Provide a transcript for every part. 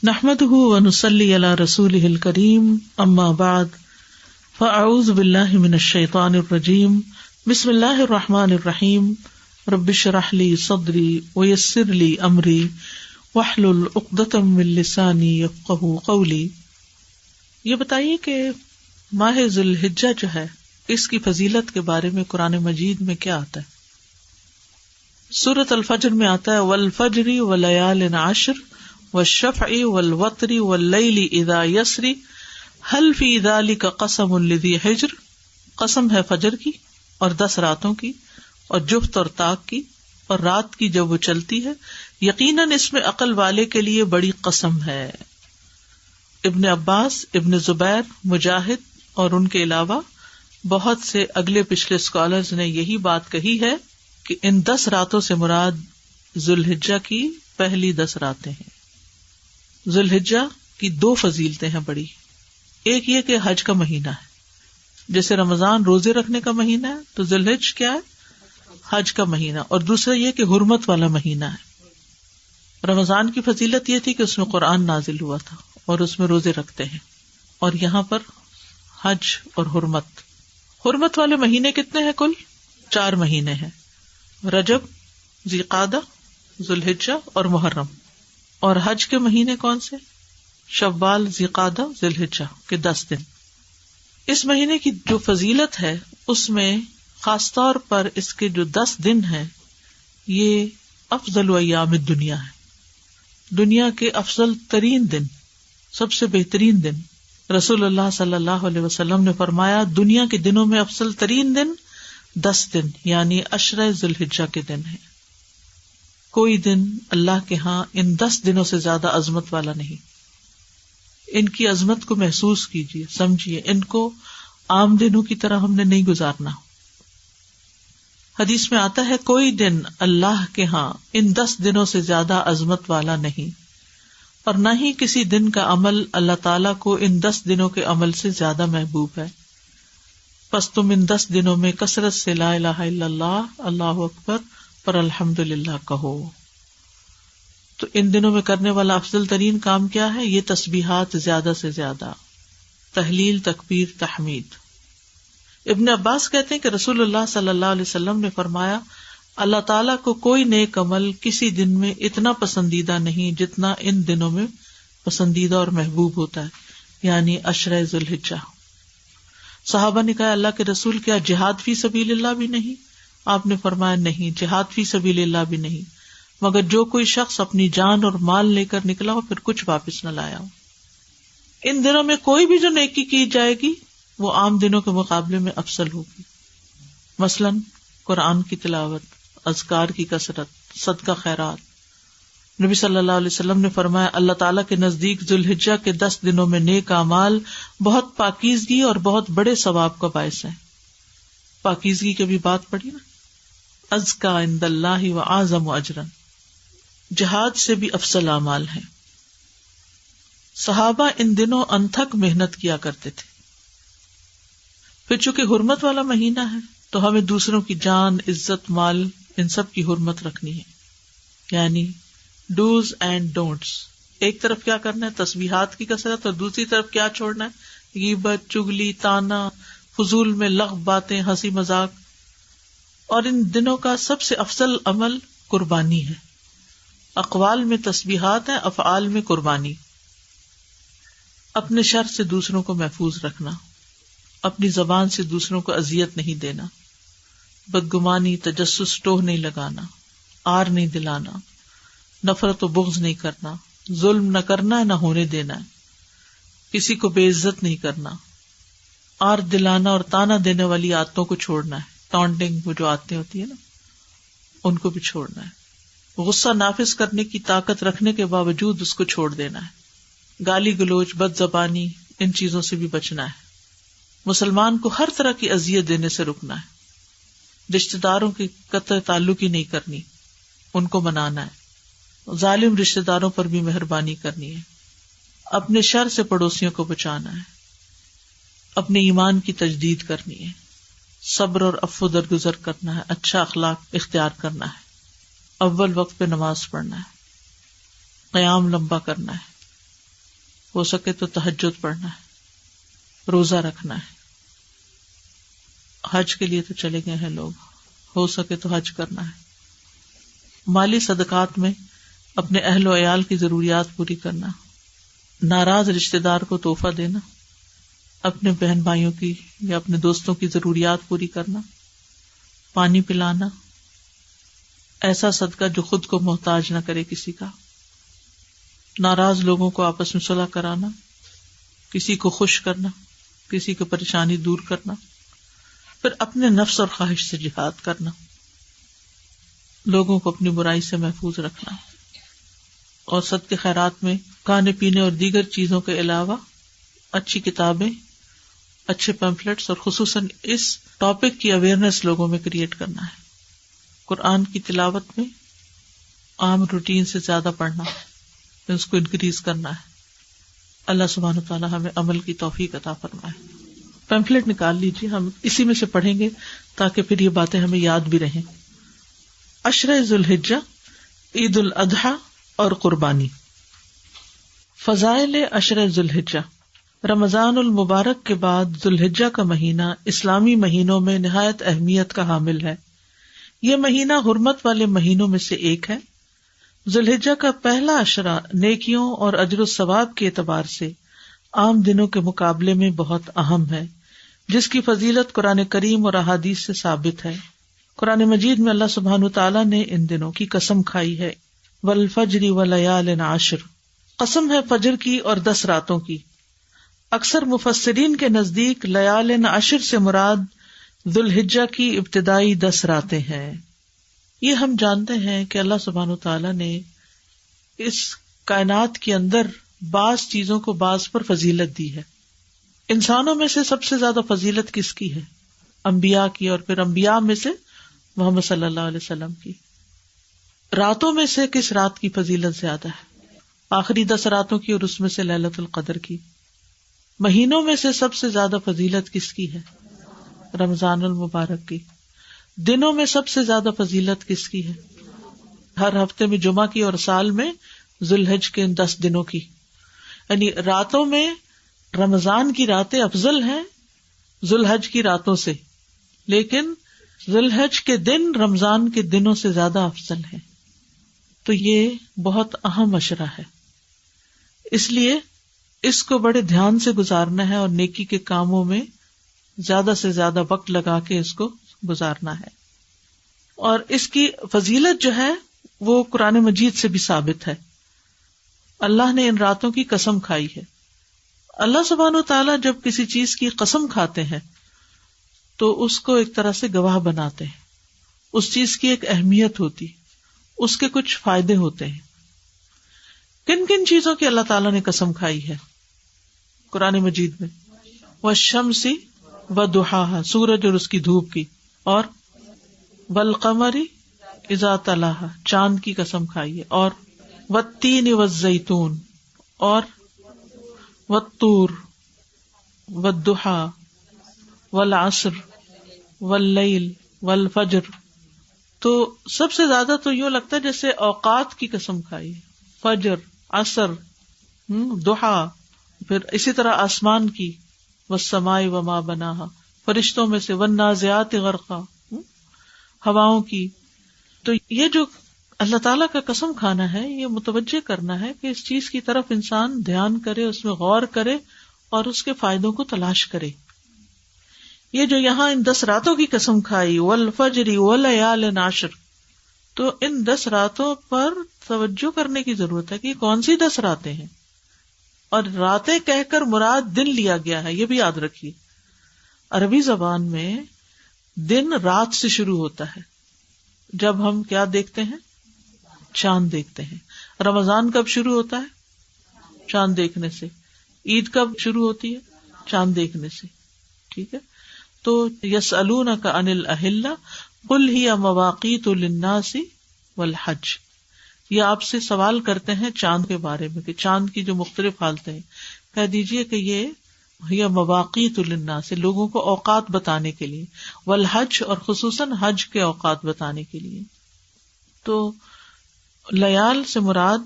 نحمده ونصلي على رسوله الكريم اما بعد فاعوذ بالله من الشيطان الرجيم بسم الله الرحمن الرحيم رب اشرح لي صدري ويسر لي امري واحلل عقدة من لساني يفقهوا قولي۔ یہ بتائیے کہ ماہ ذی الحجہ جو ہے اس کی فضیلت کے بارے میں قرآن مجید میں کیا آتا ہے؟ سورۃ الفجر میں آتا ہے والفجر وليال عشر والشفع والوتر واللیل اذا یسری هل فی ذلک قسم لذی حجر، قسم ہے فجر کی اور 10 راتوں کی اور جفت اور طاق کی اور رات کی جب وہ چلتی ہے، یقیناً اس میں عقل والے کے لیے بڑی قسم ہے۔ ابن عباس، ابن زبیر، مجاہد اور ان کے علاوہ بہت سے اگلے پچھلے اسکالرز نے یہی بات کہی ہے کہ ان 10 راتوں سے مراد ذی الحجہ کی پہلی 10 راتیں ہیں۔ ذی الحجہ کی 2 فضیلتیں ہیں بڑی، ایک یہ کہ حج کا مہینہ ہے، جیسے رمضان روزے رکھنے کا مہینہ ہے تو ذی الحجہ کیا ہے؟ حج کا مہینہ، اور دوسرا یہ کہ حرمت والا مہینہ ہے۔ رمضان کی فضیلت یہ تھی کہ اس میں قرآن نازل ہوا تھا اور اس میں روزے رکھتے ہیں، اور یہاں پر حج اور حرمت والے مہینے کتنے ہیں؟ کل 4 مہینے ہیں، رجب، ذی قعدہ، ذی الحجہ اور محرم۔ اور حج کے مہینے کون سے؟ شوال، ذی قعدہ، ذی الحجہ کے 10 دن۔ اس مہینے کی جو فضیلت ہے اس میں خاص طور پر اس کے جو 10 دن ہیں یہ افضل ایام الدنیا ہے، دنیا کے افضل ترین دن، سب سے بہترین دن۔ رسول اللہ صلی اللہ علیہ وسلم نے فرمایا دنیا کے دنوں میں افضل ترین دن 10 دن یعنی عشرہ ذی الحجہ کے دن ہے۔ کوئی دن اللہ کے ہاں ان 10 دنوں سے زیادہ عظمت والا نہیں۔ ان کی عظمت کو محسوس کیجیے، سمجھیے، ان کو عام دنوں کی طرح ہم نے نہیں گزارنا۔ حدیث میں آتا ہے کوئی دن اللہ کے ہاں ان 10 دنوں سے زیادہ عظمت والا نہیں، اور نہ ہی کسی دن کا عمل اللہ تعالیٰ کو ان 10 دنوں کے عمل سے زیادہ محبوب ہے۔ پس تم ان 10 دنوں میں کثرت سے لا الہ الا اللہ، اللہ اکبر پر الحمدللہ کہو۔ تو ان دنوں میں کرنے والا افضل ترین کام کیا ہے؟ یہ تسبیحات زیادہ سے زیادہ، تہلیل، تکبیر، تحمید۔ ابن عباس کہتے ہیں کہ رسول اللہ صلی اللہ علیہ وسلم نے فرمایا اللہ تعالیٰ کو کوئی نیک عمل کسی دن میں اتنا پسندیدہ نہیں جتنا ان دنوں میں پسندیدہ اور محبوب ہوتا ہے، یعنی عشرہ ذی الحجہ۔ صحابہ نے کہا اللہ کے رسول کیا جہاد فی سبیل اللہ بھی نہیں؟ آپ نے فرمایا نہیں، جہاد فی سبیل اللہ بھی نہیں، مگر جو کوئی شخص اپنی جان اور مال لے کر نکلا ہو پھر کچھ واپس نہ لایا ہو۔ ان دنوں میں کوئی بھی جو نیکی کی جائے گی وہ عام دنوں کے مقابلے میں افضل ہوگی، مثلاً قرآن کی تلاوت، اذکار کی کثرت، صدقہ خیرات۔ نبی صلی اللہ علیہ وسلم نے فرمایا اللہ تعالیٰ کے نزدیک ذی الحجہ کے 10 دنوں میں نیک اعمال بہت پاکیزگی اور بہت بڑے ثواب کا باعث ہے۔ پاکیزگی کی بھی بات پڑھی نا، ازکا عند اللہ واعظم اجرا، جہاد سے بھی افضل اعمال ہیں۔ صحابہ ان دنوں انتھک محنت کیا کرتے تھے۔ پھر چونکہ حرمت والا مہینہ ہے تو ہمیں دوسروں کی جان، عزت، مال، ان سب کی حرمت رکھنی ہے، یعنی ڈوز اینڈ ڈونٹس۔ ایک طرف کیا کرنا ہے؟ تسبیحات کی کثرت، اور دوسری طرف کیا چھوڑنا ہے؟ غیبت، چگلی، طعنہ، فضول میں لغو باتیں، ہنسی مذاق۔ اور ان دنوں کا سب سے افضل عمل قربانی ہے۔ اقوال میں تسبیحات ہیں، افعال میں قربانی۔ اپنے شر سے دوسروں کو محفوظ رکھنا، اپنی زبان سے دوسروں کو اذیت نہیں دینا، بدگمانی، تجسس، ٹوہ نہیں لگانا، آر نہیں دلانا، نفرت و بغض نہیں کرنا، ظلم نہ کرنا، نہ ہونے دینا، کسی کو بے عزت نہیں کرنا، آر دلانا اور تانا دینے والی عادتوں کو چھوڑنا ہے، ٹانٹنگ، وہ جو عادتیں ہوتی ہیں نا ان کو بھی چھوڑنا ہے، غصہ نافذ کرنے کی طاقت رکھنے کے باوجود اس کو چھوڑ دینا ہے، گالی گلوچ، بد زبانی، ان چیزوں سے بھی بچنا ہے، مسلمان کو ہر طرح کی اذیت دینے سے رکنا ہے، رشتہ داروں کی قطع تعلق ہی نہیں کرنی، ان کو منانا ہے، ظالم رشتہ داروں پر بھی مہربانی کرنی ہے، اپنے شر سے پڑوسیوں کو بچانا ہے، اپنے ایمان کی تجدید کرنی ہے، صبر اور عفو درگزر کرنا ہے، اچھا اخلاق اختیار کرنا ہے، اول وقت پہ نماز پڑھنا ہے، قیام لمبا کرنا ہے، ہو سکے تو تہجد پڑھنا ہے، روزہ رکھنا ہے. حج کے لیے تو چلے گئے ہیں لوگ، ہو سکے تو حج کرنا ہے. مالی صدقات میں اپنے اہل و عیال کی ضروریات پوری کرنا، ناراض رشتہ دار کو تحفہ دینا، اپنے بہن بھائیوں کی یا اپنے دوستوں کی ضروریات پوری کرنا، پانی پلانا، ایسا صدقہ جو خود کو محتاج نہ کرے کسی کا، ناراض لوگوں کو آپس میں صلح کرانا، کسی کو خوش کرنا، کسی کی پریشانی دور کرنا، پھر اپنے نفس اور خواہش سے جہاد کرنا، لوگوں کو اپنی برائی سے محفوظ رکھنا، اور صدقے خیرات میں کھانے پینے اور دیگر چیزوں کے علاوہ اچھی کتابیں، اچھے پیمفلیٹس اور خصوصاً اس ٹاپک کی اویئرنیس لوگوں میں کریٹ کرنا ہے. قرآن کی تلاوت میں عام روٹین سے زیادہ پڑھنا، اس کو انکریز کرنا ہے. اللہ سبحانہ وتعالی ہمیں عمل کی توفیق عطا فرمائے. پیمفلیٹ نکال لیجیے، ہم اسی میں سے پڑھیں گے تاکہ پھر یہ باتیں ہمیں یاد بھی رہیں. عشرہ ذی الحجہ، عید الاضحیٰ اور قربانی. فضائل عشرہ ذی الحجہ. رمضان المبارک کے بعد ذی الحجہ کا مہینہ اسلامی مہینوں میں نہایت اہمیت کا حامل ہے. یہ مہینہ حرمت والے مہینوں میں سے ایک ہے. ذی الحجہ کا پہلا عشرہ نیکیوں اور اجر و ثواب کے اعتبار سے عام دنوں کے مقابلے میں بہت اہم ہے، جس کی فضیلت قرآن کریم اور احادیث سے ثابت ہے. قرآن مجید میں اللہ سبحانہ تعالیٰ نے ان دنوں کی قسم کھائی ہے، والفجر ولیال عشر، قسم ہے فجر کی اور 10 راتوں کی. اکثر مفسرین کے نزدیک لیال عشر سے مراد ذی الحجہ کی ابتدائی 10 راتیں ہیں. یہ ہم جانتے ہیں کہ اللہ سبحانہ تعالیٰ نے اس کائنات کے اندر بعض چیزوں کو بعض پر فضیلت دی ہے. انسانوں میں سے سب سے زیادہ فضیلت کس کی ہے؟ انبیاء کی، اور پھر انبیاء میں سے محمد صلی اللہ علیہ وسلم کی. راتوں میں سے کس رات کی فضیلت زیادہ ہے؟ آخری 10 راتوں کی، اور اس میں سے لیلۃ القدر کی. مہینوں میں سے سب سے زیادہ فضیلت کس کی ہے؟ رمضان المبارک کی. دنوں میں سب سے زیادہ فضیلت کس کی ہے؟ ہر ہفتے میں جمعہ کی، اور سال میں ذی الحج کے ان 10 دنوں کی. یعنی راتوں میں رمضان کی راتیں افضل ہیں ذی الحج کی راتوں سے، لیکن ذی الحج کے دن رمضان کے دنوں سے زیادہ افضل ہیں. تو یہ بہت اہم عشرہ ہے، اس لیے اس کو بڑے دھیان سے گزارنا ہے اور نیکی کے کاموں میں زیادہ سے زیادہ وقت لگا کے اس کو گزارنا ہے. اور اس کی فضیلت جو ہے وہ قرآن مجید سے بھی ثابت ہے. اللہ نے ان راتوں کی قسم کھائی ہے. اللہ سبحانہ وتعالیٰ جب کسی چیز کی قسم کھاتے ہیں تو اس کو ایک طرح سے گواہ بناتے ہیں. اس چیز کی ایک اہمیت ہوتی، اس کے کچھ فائدے ہوتے ہیں. کن کن چیزوں کی اللہ تعالیٰ نے قسم کھائی ہے قرآن مجید میں؟ والشمس وضحاها، سورج اور اس کی دھوپ کی، اور والقمر اذا تلاها، چاند کی قسم کھائی ہے، اور والتین والزیتون، اور والطور والضحى والعصر واللیل والفجر. تو سب سے زیادہ تو یوں لگتا ہے جیسے اوقات کی قسم کھائی ہے، فجر، عصر، ضحیٰ. پھر اسی طرح آسمان کی، والسماء وما بناها، فرشتوں میں سے والنازعات غرقا، ہواؤں کی. تو یہ جو اللہ تعالیٰ کا قسم کھانا ہے، یہ متوجہ کرنا ہے کہ اس چیز کی طرف انسان دھیان کرے، اس میں غور کرے اور اس کے فائدوں کو تلاش کرے. یہ جو یہاں ان 10 راتوں کی قسم کھائی، والفجر ولیال عشر، تو ان 10 راتوں پر توجہ کرنے کی ضرورت ہے کہ یہ کون سی 10 راتیں ہیں. اور راتیں کہہ کر مراد دن لیا گیا ہے، یہ بھی یاد رکھیے. عربی زبان میں دن رات سے شروع ہوتا ہے. جب ہم کیا دیکھتے ہیں؟ چاند دیکھتے ہیں. رمضان کب شروع ہوتا ہے؟ چاند دیکھنے سے. عید کب شروع ہوتی ہے؟ چاند دیکھنے سے. ٹھیک ہے. تو یسألونک عن الاہلہ قل ہی مواقیت للناس والحج، یہ آپ سے سوال کرتے ہیں چاند کے بارے میں کہ چاند کی جو مختلف حالتیں ہیں. کہہ دیجئے کہ یہ مواقیت للناس، لوگوں کو اوقات بتانے کے لیے، والحج، اور خصوصاً حج کے اوقات بتانے کے لیے. تو لیال سے مراد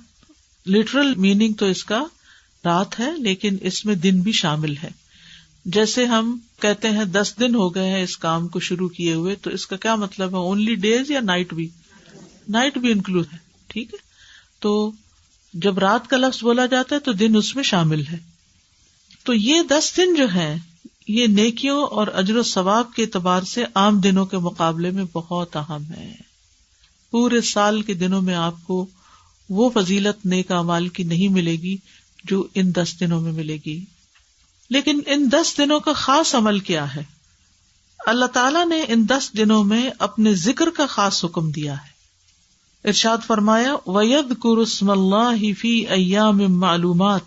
لٹرل میننگ تو اس کا رات ہے لیکن اس میں دن بھی شامل ہے. جیسے ہم کہتے ہیں 10 دن ہو گئے ہیں اس کام کو شروع کیے ہوئے، تو اس کا کیا مطلب ہے؟ اونلی ڈیز یا نائٹ بھی؟ نائٹ بھی انکلوڈ ہے. ٹھیک ہے، تو جب رات کا لفظ بولا جاتا ہے تو دن اس میں شامل ہے. تو یہ 10 دن جو ہیں یہ نیکیوں اور اجر و ثواب کے اعتبار سے عام دنوں کے مقابلے میں بہت اہم ہے. پورے سال کے دنوں میں آپ کو وہ فضیلت نیک اعمال کی نہیں ملے گی جو ان 10 دنوں میں ملے گی. لیکن ان 10 دنوں کا خاص عمل کیا ہے؟ اللہ تعالیٰ نے ان 10 دنوں میں اپنے ذکر کا خاص حکم دیا ہے. ارشاد فرمایا وَيَذْكُرُ اسْمَ اللَّهِ فِي أَيَّامٍ مَّعْلُومَاتٍ،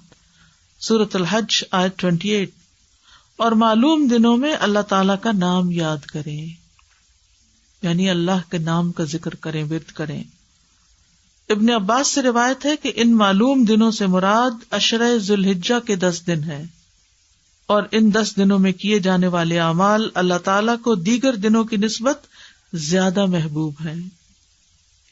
سورۃ الحج آیت 28. اور معلوم دنوں میں اللہ تعالیٰ کا نام یاد کریں، یعنی اللہ کے نام کا ذکر کریں، ورد کریں. ابن عباس سے روایت ہے کہ ان معلوم دنوں سے مراد عشرہ ذی الحجہ کے 10 دن ہیں، اور ان 10 دنوں میں کیے جانے والے اعمال اللہ تعالیٰ کو دیگر دنوں کی نسبت زیادہ محبوب ہیں.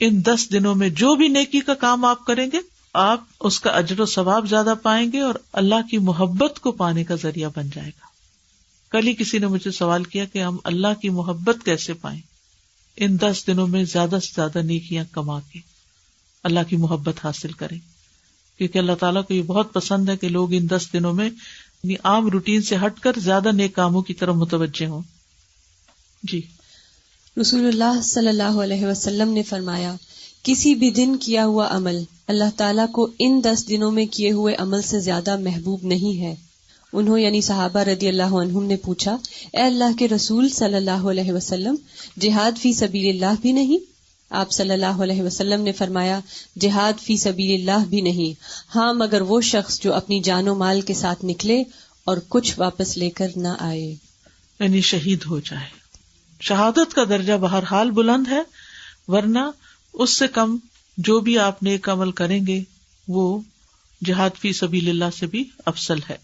ان 10 دنوں میں جو بھی نیکی کا کام آپ کریں گے آپ اس کا اجر و ثواب زیادہ پائیں گے اور اللہ کی محبت کو پانے کا ذریعہ بن جائے گا. کل ہی کسی نے مجھے سوال کیا کہ ہم اللہ کی محبت کیسے پائیں؟ ان 10 دنوں میں زیادہ سے زیادہ نیکیاں کما کے اللہ کی محبت حاصل کریں، کیونکہ اللہ تعالیٰ کو یہ بہت پسند ہے کہ لوگ ان 10 دنوں میں عام روٹین سے ہٹ کر زیادہ نیک کاموں کی طرف متوجہ ہوں. جی، رسول اللہ صلی اللہ علیہ وسلم نے فرمایا کسی بھی دن کیا ہوا عمل اللہ تعالیٰ کو ان 10 دنوں میں کیے ہوئے عمل سے زیادہ محبوب نہیں ہے. انہوں یعنی صحابہ رضی اللہ عنہم نے پوچھا، اے اللہ کے رسول صلی اللہ علیہ وسلم، جہاد فی سبیل اللہ بھی نہیں؟ آپ صلی اللہ علیہ وسلم نے فرمایا، جہاد فی سبیل اللہ بھی نہیں، ہاں مگر وہ شخص جو اپنی جان و مال کے ساتھ نکلے اور کچھ واپس لے کر نہ آئے، یعنی شہید ہو جائے. شہادت کا درجہ بہرحال بلند ہے، ورنہ اس سے کم جو بھی آپ نیک عمل کریں گے وہ جہاد فی سبیل اللہ سے بھی افضل ہے.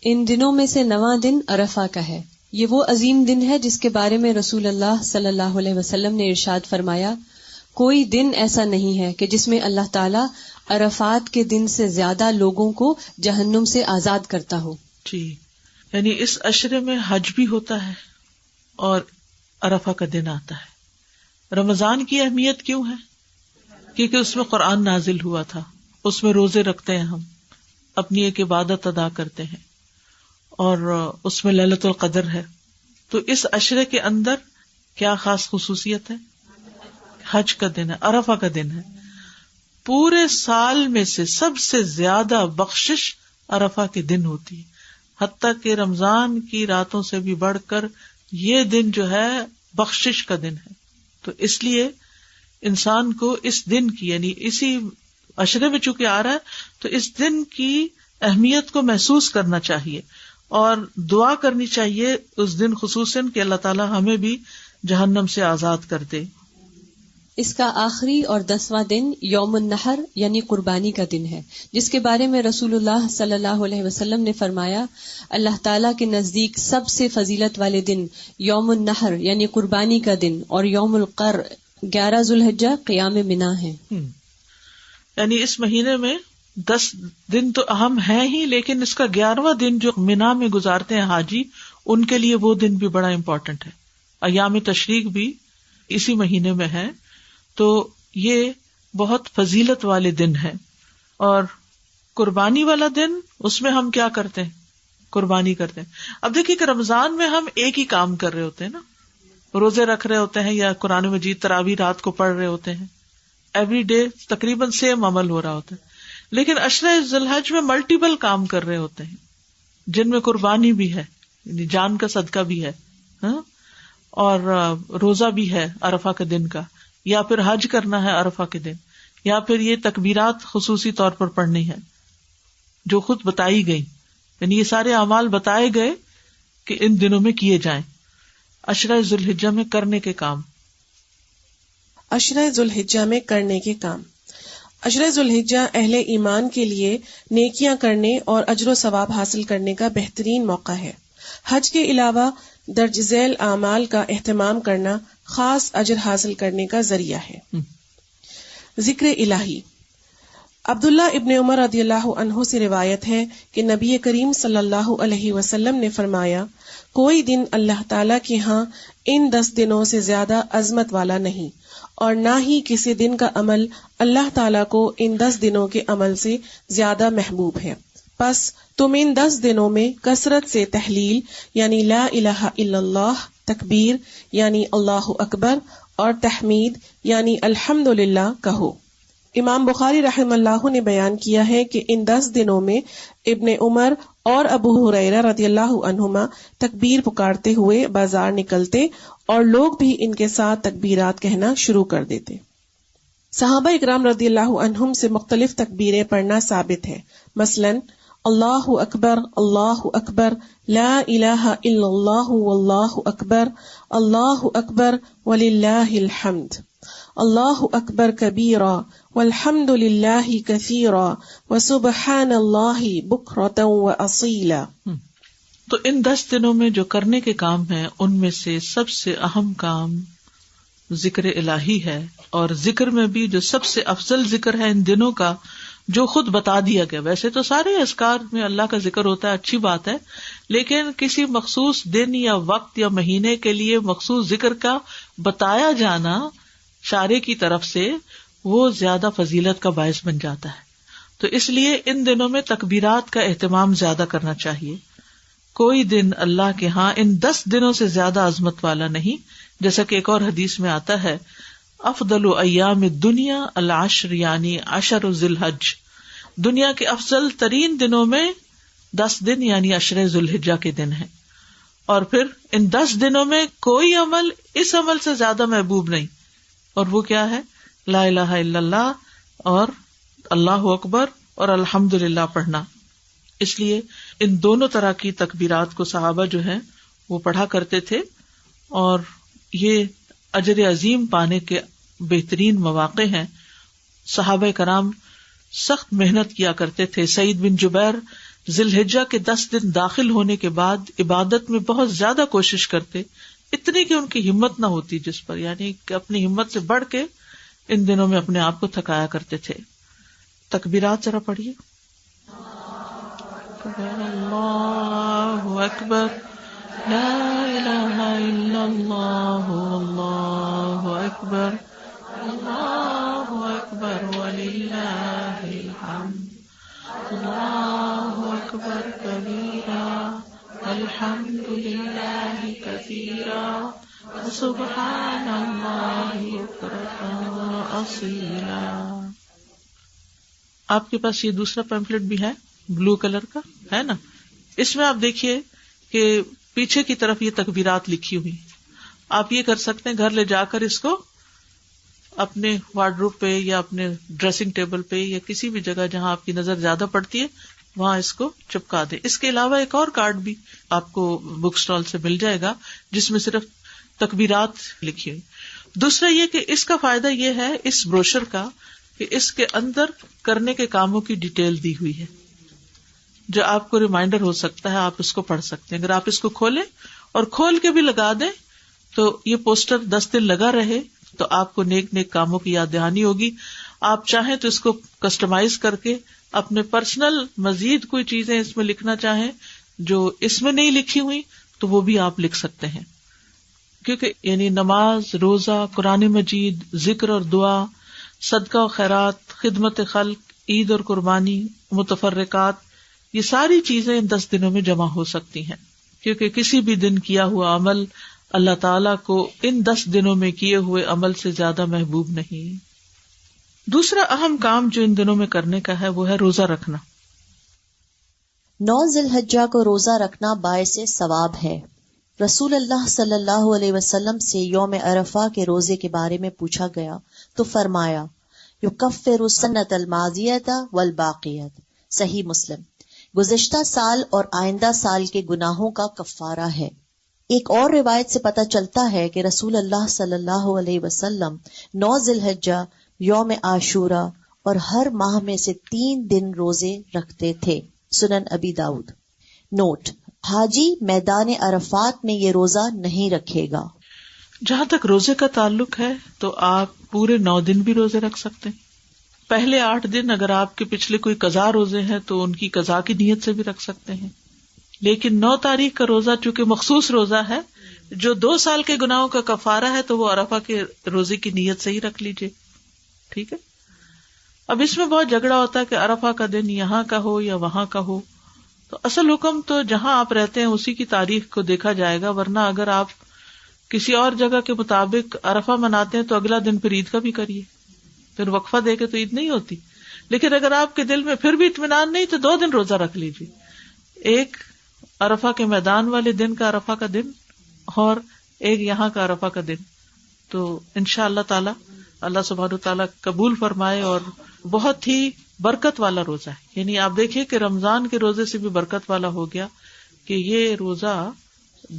ان دنوں میں سے 9واں دن عرفہ کا ہے. یہ وہ عظیم دن ہے جس کے بارے میں رسول اللہ صلی اللہ علیہ وسلم نے ارشاد فرمایا، کوئی دن ایسا نہیں ہے کہ جس میں اللہ تعالیٰ عرفات کے دن سے زیادہ لوگوں کو جہنم سے آزاد کرتا ہو. جی، یعنی اس عشرے میں حج بھی ہوتا ہے اور عرفہ کا دن آتا ہے. رمضان کی اہمیت کیوں ہے؟ کیونکہ اس میں قرآن نازل ہوا تھا، اس میں روزے رکھتے ہیں، ہم اپنی ایک عبادت ادا کرتے ہیں، اور اس میں لیلۃ القدر ہے. تو اس عشرے کے اندر کیا خاص خصوصیت ہے؟ حج کا دن ہے، عرفہ کا دن ہے. پورے سال میں سے سب سے زیادہ بخشش عرفہ کے دن ہوتی ہے، حتیٰ کہ رمضان کی راتوں سے بھی بڑھ کر یہ دن جو ہے بخشش کا دن ہے. تو اس لیے انسان کو اس دن کی، یعنی اسی عشرے میں چونکہ آ رہا ہے تو اس دن کی اہمیت کو محسوس کرنا چاہیے اور دعا کرنی چاہیے اس دن خصوصاً کہ اللہ تعالیٰ ہمیں بھی جہنم سے آزاد کر دے. اس کا آخری اور 10واں دن یوم النحر یعنی قربانی کا دن ہے، جس کے بارے میں رسول اللہ صلی اللہ علیہ وسلم نے فرمایا، اللہ تعالیٰ کے نزدیک سب سے فضیلت والے دن یوم النحر یعنی قربانی کا دن اور یوم القر 11 ذوالحجہ قیام منا ہے. یعنی اس مہینے میں 10 دن تو اہم ہیں ہی، لیکن اس کا 11واں دن جو منا میں گزارتے ہیں حاجی، ان کے لیے وہ دن بھی بڑا امپورٹنٹ ہے. ایام تشریق بھی اسی مہینے میں ہے، تو یہ بہت فضیلت والے دن ہیں. اور قربانی والا دن، اس میں ہم کیا کرتے ہیں؟ قربانی کرتے ہیں. اب دیکھیے کہ رمضان میں ہم ایک ہی کام کر رہے ہوتے ہیں نا، روزے رکھ رہے ہوتے ہیں یا قرآن مجید تراویح رات کو پڑھ رہے ہوتے ہیں، ایوری ڈے تقریباً سیم عمل ہو رہا ہوتا ہے. لیکن عشرہ ذی الحج میں ملٹیپل کام کر رہے ہوتے ہیں جن میں قربانی بھی ہے، یعنی جان کا صدقہ بھی ہے، اور روزہ بھی ہے عرفہ کے دن کا، یا پھر حج کرنا ہے عرفہ کے دن، یا پھر یہ تکبیرات خصوصی طور پر پڑھنی ہے جو خود بتائی گئی. یعنی یہ سارے اعمال بتائے گئے کہ ان دنوں میں کیے جائیں. عشرہ ذی الحجہ میں کرنے کے کام. عشرہ ذی الحجہ میں کرنے کے کام. عشرہ ذی الحجہ اہل ایمان کے لیے نیکیاں کرنے اور اجر و ثواب حاصل کرنے کا بہترین موقع ہے. حج کے علاوہ درج ذیل اعمال کا اہتمام کرنا خاص اجر حاصل کرنے کا ذریعہ ہے. ذکر الہی. عبداللہ ابن عمر رضی اللہ عنہ سے روایت ہے کہ نبی کریم صلی اللہ علیہ وسلم نے فرمایا، کوئی دن اللہ تعالیٰ کے ہاں ان 10 دنوں سے زیادہ عظمت والا نہیں، اور نہ ہی کسی دن کا عمل اللہ تعالیٰ کو ان 10 دنوں کے عمل سے زیادہ محبوب ہے۔ پس تم ان 10 دنوں میں کثرت سے تحلیل یعنی لا الہ الا اللہ، تکبیر یعنی اللہ اکبر، اور تحمید یعنی الحمدللہ کہو۔ امام بخاری رحمہ اللہ نے بیان کیا ہے کہ ان 10 دنوں میں ابن عمر اور ابو ہریرہ رضی اللہ عنہما تکبیر پکارتے ہوئے بازار نکلتے اور لوگ بھی ان کے ساتھ تکبیرات کہنا شروع کر دیتے۔ صحابہ اکرام رضی اللہ عنہم سے مختلف تکبیریں پڑھنا ثابت ہے، مثلا اللہ اکبر، لا الہ الا اللہ واللہ اکبر وللہ الحمد، اللہ اکبر کبیرا والحمد للہ کثیرا وسبحان اللہ بکرۃ واصیلا۔ تو ان 10 دنوں میں جو کرنے کے کام ہیں ان میں سے سب سے اہم کام ذکر الہی ہے، اور ذکر میں بھی جو سب سے افضل ذکر ہے ان دنوں کا، جو خود بتا دیا گیا۔ ویسے تو سارے اذکار میں اللہ کا ذکر ہوتا ہے، اچھی بات ہے، لیکن کسی مخصوص دن یا وقت یا مہینے کے لیے مخصوص ذکر کا بتایا جانا شارع کی طرف سے، وہ زیادہ فضیلت کا باعث بن جاتا ہے۔ تو اس لیے ان دنوں میں تکبیرات کا اہتمام زیادہ کرنا چاہیے۔ کوئی دن اللہ کے ہاں ان 10 دنوں سے زیادہ عظمت والا نہیں، جیسا کہ ایک اور حدیث میں آتا ہے، افضل ایام الدنیا العشر یعنی 10 ذی الحج، دنیا کے افضل ترین دنوں میں 10 دن یعنی 10 ذی الحجہ کے دن ہیں، اور پھر ان 10 دنوں میں کوئی عمل اس عمل سے زیادہ محبوب نہیں، اور وہ کیا ہے؟ لا الہ الا اللہ اور اللہ اکبر اور الحمدللہ پڑھنا۔ اس لیے ان دونوں طرح کی تکبیرات کو صحابہ جو ہیں وہ پڑھا کرتے تھے، اور یہ اجر عظیم پانے کے بہترین مواقع ہیں۔ صحابہ کرام سخت محنت کیا کرتے تھے۔ سعید بن جبیر ذی الحجہ کے 10 دن داخل ہونے کے بعد عبادت میں بہت زیادہ کوشش کرتے، اتنی کہ ان کی ہمت نہ ہوتی جس پر، یعنی کہ اپنی ہمت سے بڑھ کے ان دنوں میں اپنے آپ کو تھکایا کرتے تھے۔ تکبیرات ذرا پڑھیے۔ اللہ اکبر، لا الہ الا اللہ، اللہ اکبر، اللہ اکبر وللہ الحمد، اللہ اکبر کبیرا الحمد للہ کثیرا سبحان اللہ بکرۃ واصیلا۔ آپ کے پاس یہ دوسرا پیمفلٹ بھی ہے، بلو کلر کا ہے نا، اس میں آپ دیکھیے کہ پیچھے کی طرف یہ تکبیرات لکھی ہوئی، آپ یہ کر سکتے ہیں گھر لے جا کر اس کو اپنے وارڈروب پہ یا اپنے ڈریسنگ ٹیبل پہ یا کسی بھی جگہ جہاں آپ کی نظر زیادہ پڑتی ہے وہاں اس کو چپکا دیں۔ اس کے علاوہ ایک اور کارڈ بھی آپ کو بک اسٹال سے مل جائے گا جس میں صرف تکبیرات لکھی ہوئی۔ دوسرا یہ کہ اس کا فائدہ یہ ہے اس بروشر کا کہ اس کے اندر کرنے کے کاموں کی ڈیٹیل دی ہوئی ہے، جو آپ کو ریمائنڈر ہو سکتا ہے، آپ اس کو پڑھ سکتے ہیں۔ اگر آپ اس کو کھولیں اور کھول کے بھی لگا دیں تو یہ پوسٹر 10 دن لگا رہے تو آپ کو نیک نیک کاموں کی یاد دہانی ہوگی۔ آپ چاہیں تو اس کو کسٹمائز کر کے اپنے پرسنل مزید کوئی چیزیں اس میں لکھنا چاہیں جو اس میں نہیں لکھی ہوئی تو وہ بھی آپ لکھ سکتے ہیں، کیونکہ یعنی نماز، روزہ، قرآن مجید، ذکر اور دعا، صدقہ و خیرات، خدمت خلق، عید اور قربانی، متفرقات، یہ ساری چیزیں ان 10 دنوں میں جمع ہو سکتی ہیں، کیونکہ کسی بھی دن کیا ہوا عمل اللہ تعالیٰ کو ان 10 دنوں میں کیے ہوئے عمل سے زیادہ محبوب نہیں۔ دوسرا اہم کام جو ان دنوں میں کرنے کا ہے وہ ہے روزہ رکھنا۔ 9 ذی الحجہ کو روزہ رکھنا باعث ثواب ہے۔ رسول اللہ صلی اللہ علیہ وسلم سے یوم عرفہ کے روزے کے بارے میں پوچھا گیا تو فرمایا، یکفر السنۃ الماضیۃ والباقیۃ، صحیح مسلم، گزشتہ سال اور آئندہ سال کے گناہوں کا کفارہ ہے۔ ایک اور روایت سے پتہ چلتا ہے کہ رسول اللہ صلی اللہ علیہ وسلم 9 ذی الحجہ، یوم عاشورہ اور ہر ماہ میں سے 3 دن روزے رکھتے تھے۔ سنن ابی داؤد۔ نوٹ: حاجی میدان عرفات میں یہ روزہ نہیں رکھے گا۔ جہاں تک روزے کا تعلق ہے تو آپ پورے 9 دن بھی روزے رکھ سکتے ہیں، پہلے 8 دن اگر آپ کے پچھلے کوئی قضا روزے ہیں تو ان کی قضا کی نیت سے بھی رکھ سکتے ہیں. لیکن 9 تاریخ کا روزہ چونکہ مخصوص روزہ ہے جو 2 سال کے گناہوں کا کفارہ ہے تو وہ عرفہ کے روزے کی نیت سے ہی رکھ لیجیے. ٹھیک ہے. اب اس میں بہت جھگڑا ہوتا ہے کہ عرفہ کا دن یہاں کا ہو یا وہاں کا ہو. تو اصل حکم تو جہاں آپ رہتے ہیں اسی کی تاریخ کو دیکھا جائے گا، ورنہ اگر آپ کسی اور جگہ کے مطابق عرفہ مناتے ہیں تو اگلا دن پھر عید کا بھی کریے، پھر وقفہ دے کے تو عید نہیں ہوتی. لیکن اگر آپ کے دل میں پھر بھی اطمینان نہیں تو 2 دن روزہ رکھ لیجیے، ایک عرفہ کے میدان والے دن کا عرفہ کا دن اور ایک یہاں کا عرفہ کا دن. تو انشاءاللہ تعالی اللہ سبحانہ تعالیٰ قبول فرمائے اور بہت ہی برکت والا روزہ ہے. یعنی آپ دیکھیے کہ رمضان کے روزے سے بھی برکت والا ہو گیا کہ یہ روزہ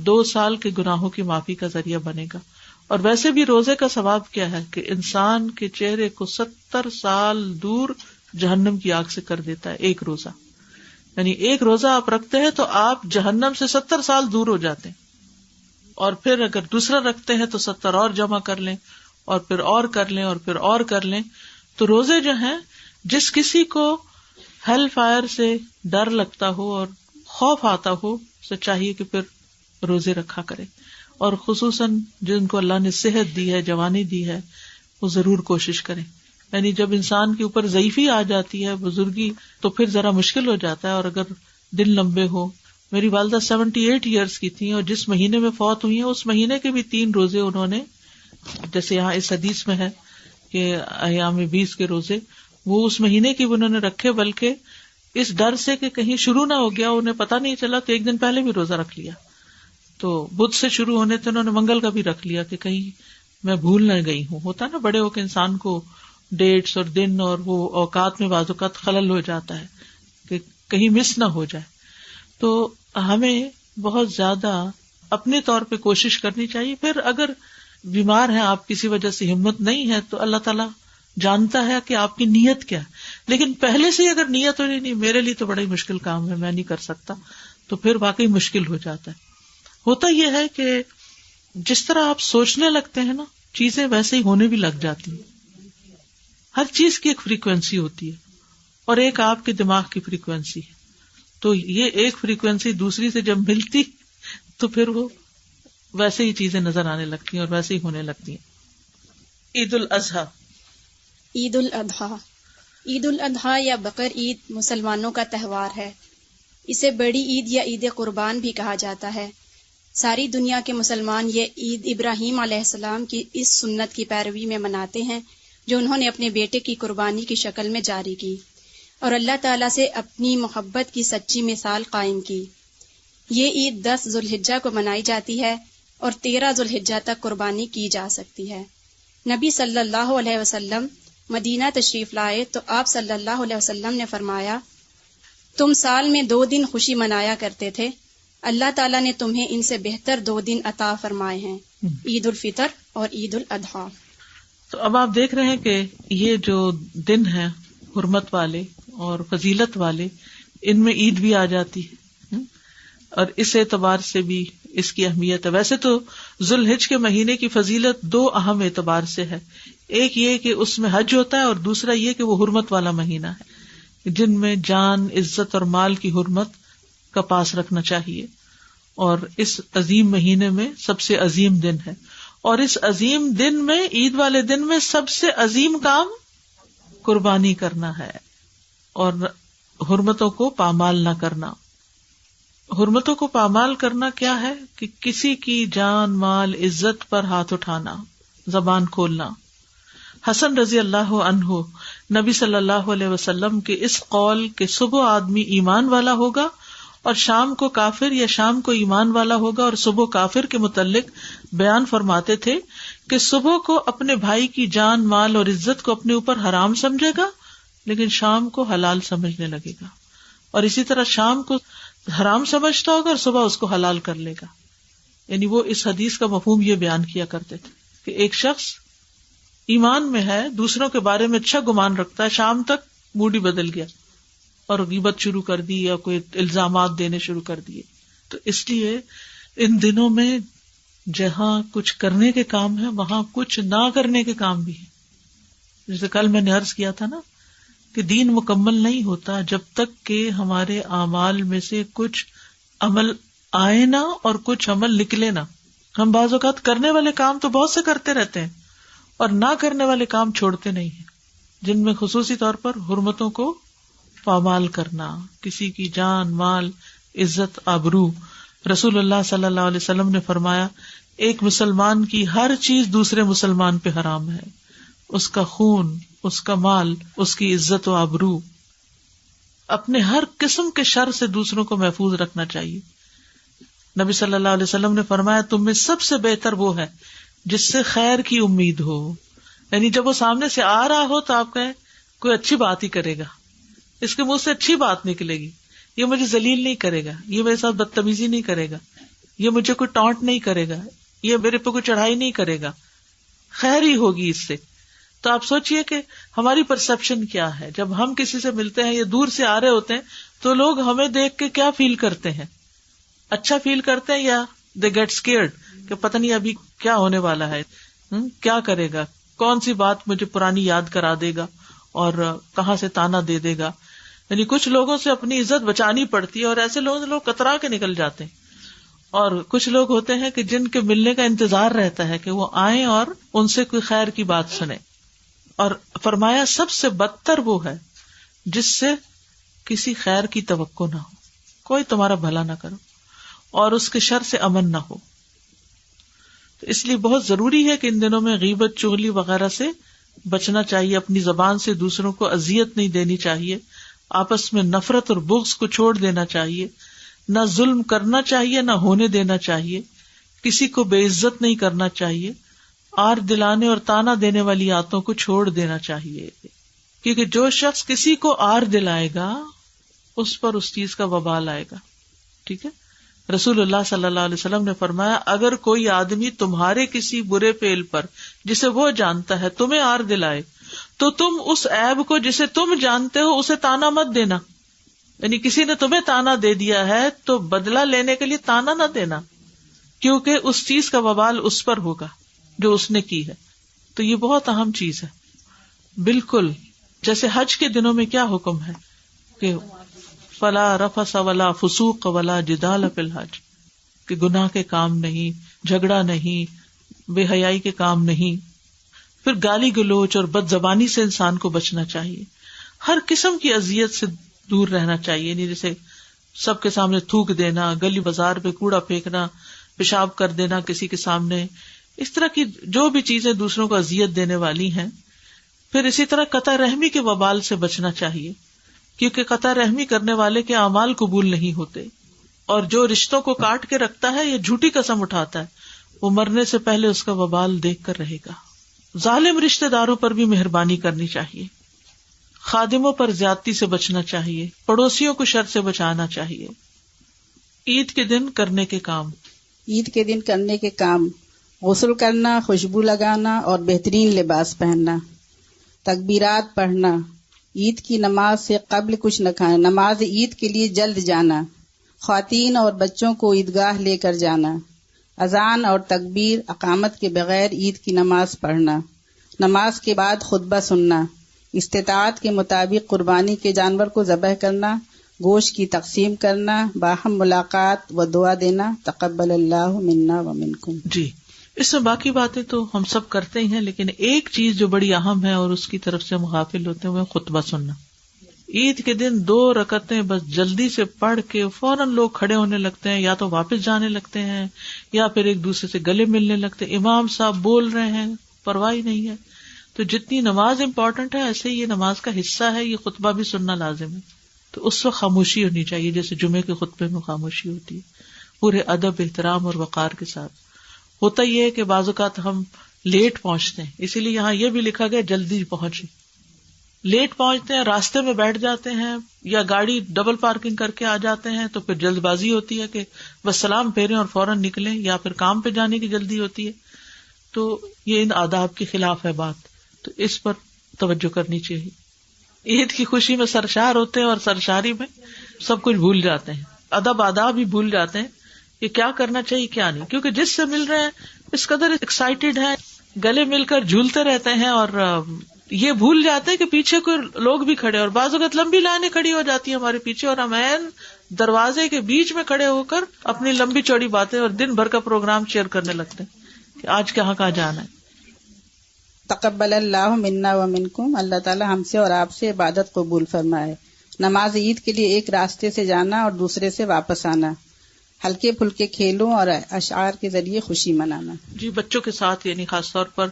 2 سال کے گناہوں کی معافی کا ذریعہ بنے گا. اور ویسے بھی روزے کا ثواب کیا ہے کہ انسان کے چہرے کو 70 سال دور جہنم کی آگ سے کر دیتا ہے ایک روزہ. یعنی ایک روزہ آپ رکھتے ہیں تو آپ جہنم سے 70 سال دور ہو جاتے ہیں. اور پھر اگر دوسرا رکھتے ہیں تو 70 اور جمع کر لیں اور پھر اور کر لیں اور پھر اور کر لیں. تو روزے جو ہیں جس کسی کو ہیل فائر سے ڈر لگتا ہو اور خوف آتا ہو اسے چاہیے کہ پھر روزے رکھا کرے. اور خصوصاً جن کو اللہ نے صحت دی ہے، جوانی دی ہے، وہ ضرور کوشش کریں. یعنی جب انسان کے اوپر ضعیفی آ جاتی ہے، بزرگی، تو پھر ذرا مشکل ہو جاتا ہے. اور اگر دن لمبے ہو، میری والدہ 78 ایئرس کی تھیں اور جس مہینے میں فوت ہوئی ہیں اس مہینے کے بھی 3 روزے انہوں نے، جیسے یہاں اس حدیث میں ہے کہ ایام 20 کے روزے، وہ اس مہینے کی بھی انہوں نے رکھے، بلکہ اس ڈر سے کہ کہیں شروع نہ ہو گیا، انہیں پتہ نہیں چلا تو 1 دن پہلے بھی روزہ رکھ لیا. تو بدھ سے شروع ہونے تھے، انہوں نے منگل کا بھی رکھ لیا کہ کہیں میں بھول نہ گئی ہوں. ہوتا نا بڑے ہو کے انسان کو ڈیٹس اور دن اور وہ اوقات میں بعض اوقات خلل ہو جاتا ہے کہ کہیں مس نہ ہو جائے. تو ہمیں بہت زیادہ اپنے طور پہ کوشش کرنی چاہیے. پھر اگر بیمار ہیں آپ، کسی وجہ سے ہمت نہیں ہے، تو اللہ تعالیٰ جانتا ہے کہ آپ کی نیت کیا ہے. لیکن پہلے سے اگر نیت ہو نہیں میرے لیے تو بڑا ہی مشکل کام ہے، میں نہیں کر سکتا، تو پھر واقعی مشکل ہو جاتا ہے. ہوتا یہ ہے کہ جس طرح آپ سوچنے لگتے ہیں نا، چیزیں ویسے ہی ہونے بھی لگ جاتی ہیں. ہر چیز کی ایک فریکوینسی ہوتی ہے اور ایک آپ کے دماغ کی فریکوینسی ہے. تو یہ ایک فریکوینسی دوسری سے جب ملتی تو پھر وہ ویسے ہی چیزیں نظر آنے لگتی ہیں اور ویسے ہی ہونے لگتی ہیں. عید الاضحیٰ. عید الاضحیٰ، عید الاضحیٰ یا بقر عید مسلمانوں کا تہوار ہے. اسے بڑی عید یا عید قربان بھی کہا جاتا ہے. ساری دنیا کے مسلمان یہ عید ابراہیم علیہ السلام کی اس سنت کی پیروی میں مناتے ہیں جو انہوں نے اپنے بیٹے کی قربانی کی شکل میں جاری کی اور اللہ تعالیٰ سے اپنی محبت کی سچی مثال قائم کی. یہ عید 10 ذوالحجہ کو منائی جاتی ہے اور 13 ذوالحجہ تک قربانی کی جا سکتی ہے. نبی صلی اللہ علیہ وسلم مدینہ تشریف لائے تو آپ صلی اللہ علیہ وسلم نے فرمایا، تم سال میں 2 دن خوشی منایا کرتے تھے، اللہ تعالیٰ نے تمہیں ان سے بہتر 2 دن عطا فرمائے ہیں، عید الفطر اور عید الاضحیٰ. تو اب آپ دیکھ رہے ہیں کہ یہ جو دن ہیں حرمت والے اور فضیلت والے، ان میں عید بھی آ جاتی ہے اور اس اعتبار سے بھی اس کی اہمیت ہے. ویسے تو ذوالحج کے مہینے کی فضیلت 2 اہم اعتبار سے ہے. ایک یہ کہ اس میں حج ہوتا ہے اور دوسرا یہ کہ وہ حرمت والا مہینہ ہے جن میں جان، عزت اور مال کی حرمت کا پاس رکھنا چاہیے. اور اس عظیم مہینے میں سب سے عظیم دن ہے اور اس عظیم دن میں، عید والے دن میں، سب سے عظیم کام قربانی کرنا ہے اور حرمتوں کو پامال نہ کرنا. حرمتوں کو پامال کرنا کیا ہے کہ کسی کی جان، مال، عزت پر ہاتھ اٹھانا، زبان کھولنا. حسن رضی اللہ عنہ نبی صلی اللہ علیہ وسلم کے اس قول کہ صبح آدمی ایمان والا ہوگا اور شام کو کافر یا شام کو ایمان والا ہوگا اور صبح کافر کے متعلق بیان فرماتے تھے کہ صبح کو اپنے بھائی کی جان، مال اور عزت کو اپنے اوپر حرام سمجھے گا لیکن شام کو حلال سمجھنے لگے گا، اور اسی طرح شام کو حرام سمجھتا ہوگا اور صبح اس کو حلال کر لے گا. یعنی وہ اس حدیث کا مفہوم یہ بیان کیا کرتے تھے کہ ایک شخص ایمان میں ہے، دوسروں کے بارے میں اچھا گمان رکھتا ہے، شام تک موڈ ہی بدل گیا اور غیبت شروع کر دی یا کوئی الزامات دینے شروع کر دیے. تو اس لیے ان دنوں میں جہاں کچھ کرنے کے کام ہے وہاں کچھ نہ کرنے کے کام بھی ہے. جیسے کل میں نے عرض کیا تھا نا کہ دین مکمل نہیں ہوتا جب تک کہ ہمارے اعمال میں سے کچھ عمل آئے نہ اور کچھ عمل نکلے نہ. ہم بعض اوقات کرنے والے کام تو بہت سے کرتے رہتے ہیں اور نہ کرنے والے کام چھوڑتے نہیں ہیں، جن میں خصوصی طور پر حرمتوں کو پامال کرنا، کسی کی جان، مال، عزت، آبرو. رسول اللہ صلی اللہ علیہ وسلم نے فرمایا ایک مسلمان کی ہر چیز دوسرے مسلمان پہ حرام ہے، اس کا خون، اس کا مال، اس کی عزت و آبرو. اپنے ہر قسم کے شر سے دوسروں کو محفوظ رکھنا چاہیے. نبی صلی اللہ علیہ وسلم نے فرمایا تم میں سب سے بہتر وہ ہے جس سے خیر کی امید ہو، یعنی جب وہ سامنے سے آ رہا ہو تو آپ کہیں کوئی اچھی بات ہی کرے گا، اس کے منہ سے اچھی بات نکلے گی، یہ مجھے ذلیل نہیں کرے گا، یہ میرے ساتھ بدتمیزی نہیں کرے گا، یہ مجھے کوئی ٹانٹ نہیں کرے گا، یہ میرے پہ کوئی چڑھائی نہیں کرے گا، خیر ہی ہوگی اس سے. تو آپ سوچئے کہ ہماری پرسپشن کیا ہے جب ہم کسی سے ملتے ہیں یا دور سے آ رہے ہوتے ہیں تو لوگ ہمیں دیکھ کے کیا فیل کرتے ہیں؟ اچھا فیل کرتے ہیں یا دے گیٹ اسکیئرڈ کہ پتہ نہیں ابھی کیا ہونے والا ہے، کیا کرے گا، کون سی بات مجھے پرانی یاد کرا دے گا اور کہاں سے تانا دے دے گا. یعنی کچھ لوگوں سے اپنی عزت بچانی پڑتی ہے اور ایسے لوگ کترا کے نکل جاتے ہیں، اور کچھ لوگ ہوتے ہیں کہ جن کے ملنے کا انتظار رہتا ہے کہ وہ آئیں اور ان سے کوئی خیر کی بات سنیں. اور فرمایا سب سے بدتر وہ ہے جس سے کسی خیر کی توقع نہ ہو، کوئی تمہارا بھلا نہ کرو اور اس کے شر سے امن نہ ہو. تو اس لیے بہت ضروری ہے کہ ان دنوں میں غیبت، چغلی وغیرہ سے بچنا چاہیے، اپنی زبان سے دوسروں کو اذیت نہیں دینی چاہیے، آپس میں نفرت اور بغض کو چھوڑ دینا چاہیے، نہ ظلم کرنا چاہیے نہ ہونے دینا چاہیے، کسی کو بے عزت نہیں کرنا چاہیے، آر دلانے اور تانا دینے والی عادتوں کو چھوڑ دینا چاہیے، کیونکہ جو شخص کسی کو آر دلائے گا اس پر اس چیز کا وبال آئے گا. ٹھیک ہے، رسول اللہ صلی اللہ علیہ وسلم نے فرمایا اگر کوئی آدمی تمہارے کسی برے فعل پر جسے وہ جانتا ہے تمہیں آر دلائے تو تم اس عیب کو جسے تم جانتے ہو اسے تانا مت دینا. یعنی کسی نے تمہیں تانا دے دیا ہے تو بدلہ لینے کے لیے تانا نہ دینا، کیونکہ اس چیز کا وبال اس پر ہوگا جو اس نے کی ہے. تو یہ بہت اہم چیز ہے. بالکل جیسے حج کے دنوں میں کیا حکم ہے کہ فلا رفث ولا فسوق ولا جدال فی الحج، کہ گناہ کے کام نہیں، جھگڑا نہیں، بے حیائی کے کام نہیں. پھر گالی گلوچ اور بد زبانی سے انسان کو بچنا چاہیے، ہر قسم کی اذیت سے دور رہنا چاہیے. نہیں جیسے سب کے سامنے تھوک دینا، گلی بازار پہ کوڑا پھینکنا، پیشاب کر دینا کسی کے سامنے، اس طرح کی جو بھی چیزیں دوسروں کو اذیت دینے والی ہیں. پھر اسی طرح قطع رحمی کے وبال سے بچنا چاہیے، کیونکہ قطع رحمی کرنے والے کے اعمال قبول نہیں ہوتے، اور جو رشتوں کو کاٹ کے رکھتا ہے یا جھوٹی قسم اٹھاتا ہے وہ مرنے سے پہلے اس کا وبال دیکھ کر رہے گا. ظالم رشتہ داروں پر بھی مہربانی کرنی چاہیے، خادموں پر زیادتی سے بچنا چاہیے، پڑوسیوں کو شر سے بچانا چاہیے. عید کے دن کرنے کے کام. عید کے دن کرنے کے کام: غسل کرنا، خوشبو لگانا اور بہترین لباس پہننا، تکبیرات پڑھنا، عید کی نماز سے قبل کچھ نہ کھانا، نماز عید کے لیے جلد جانا، خواتین اور بچوں کو عیدگاہ لے کر جانا، اذان اور تکبیر اقامت کے بغیر عید کی نماز پڑھنا، نماز کے بعد خطبہ سننا، استطاعت کے مطابق قربانی کے جانور کو ذبح کرنا، گوشت کی تقسیم کرنا، باہم ملاقات و دعا دینا، تقبل اللہ منا و منکم. جی اس میں باقی باتیں تو ہم سب کرتے ہی ہیں، لیکن ایک چیز جو بڑی اہم ہے اور اس کی طرف سے مغافل ہوتے ہیں وہ خطبہ سننا. عید کے دن 2 رکعتیں بس جلدی سے پڑھ کے فوراً لوگ کھڑے ہونے لگتے ہیں، یا تو واپس جانے لگتے ہیں یا پھر ایک دوسرے سے گلے ملنے لگتے ہیں. امام صاحب بول رہے ہیں، پرواہ نہیں ہے. تو جتنی نماز امپورٹنٹ ہے ایسے ہی یہ نماز کا حصہ ہے، یہ خطبہ بھی سننا لازم ہے. تو اس وقت خاموشی ہونی چاہیے، جیسے جمعے کے خطبے میں خاموشی ہوتی ہے، پورے ادب، احترام اور وقار کے ساتھ. ہوتا یہ ہے کہ بعض اوقات ہم لیٹ پہنچتے ہیں، اسی لیے یہاں یہ بھی لکھا گیا جلدی پہنچے. لیٹ پہنچتے ہیں، راستے میں بیٹھ جاتے ہیں یا گاڑی ڈبل پارکنگ کر کے آ جاتے ہیں تو پھر جلد بازی ہوتی ہے کہ بس سلام پھیریں اور فوراً نکلیں، یا پھر کام پہ جانے کی جلدی ہوتی ہے. تو یہ ان آداب کے خلاف ہے بات، تو اس پر توجہ کرنی چاہیے. عید کی خوشی میں سرشار ہوتے ہیں اور سرشاری میں سب کچھ بھول جاتے ہیں، ادب آداب ہی بھول جاتے ہیں کہ کیا کرنا چاہیے کیا نہیں، کیونکہ جس سے مل رہے ہیں اس قدر ایکسائٹیڈ ہیں، گلے مل کر جھولتے رہتے ہیں اور یہ بھول جاتے ہیں کہ پیچھے کوئی لوگ بھی کھڑے، اور بعض اوقات لمبی لائنیں کھڑی ہو جاتی ہیں ہمارے پیچھے، اور ہم عین دروازے کے بیچ میں کھڑے ہو کر اپنی لمبی چوڑی باتیں اور دن بھر کا پروگرام شیئر کرنے لگتے ہیں کہ آج کہاں کہاں جانا ہے. تقبل اللہ منا و منکم، اللہ تعالی ہم سے اور آپ سے عبادت قبول فرمائے. نماز عید کے لیے ایک راستے سے جانا اور دوسرے سے واپس آنا، ہلکے پھلکے کھیلوں اور اشعار کے ذریعے خوشی منانا. جی بچوں کے ساتھ یعنی خاص طور پر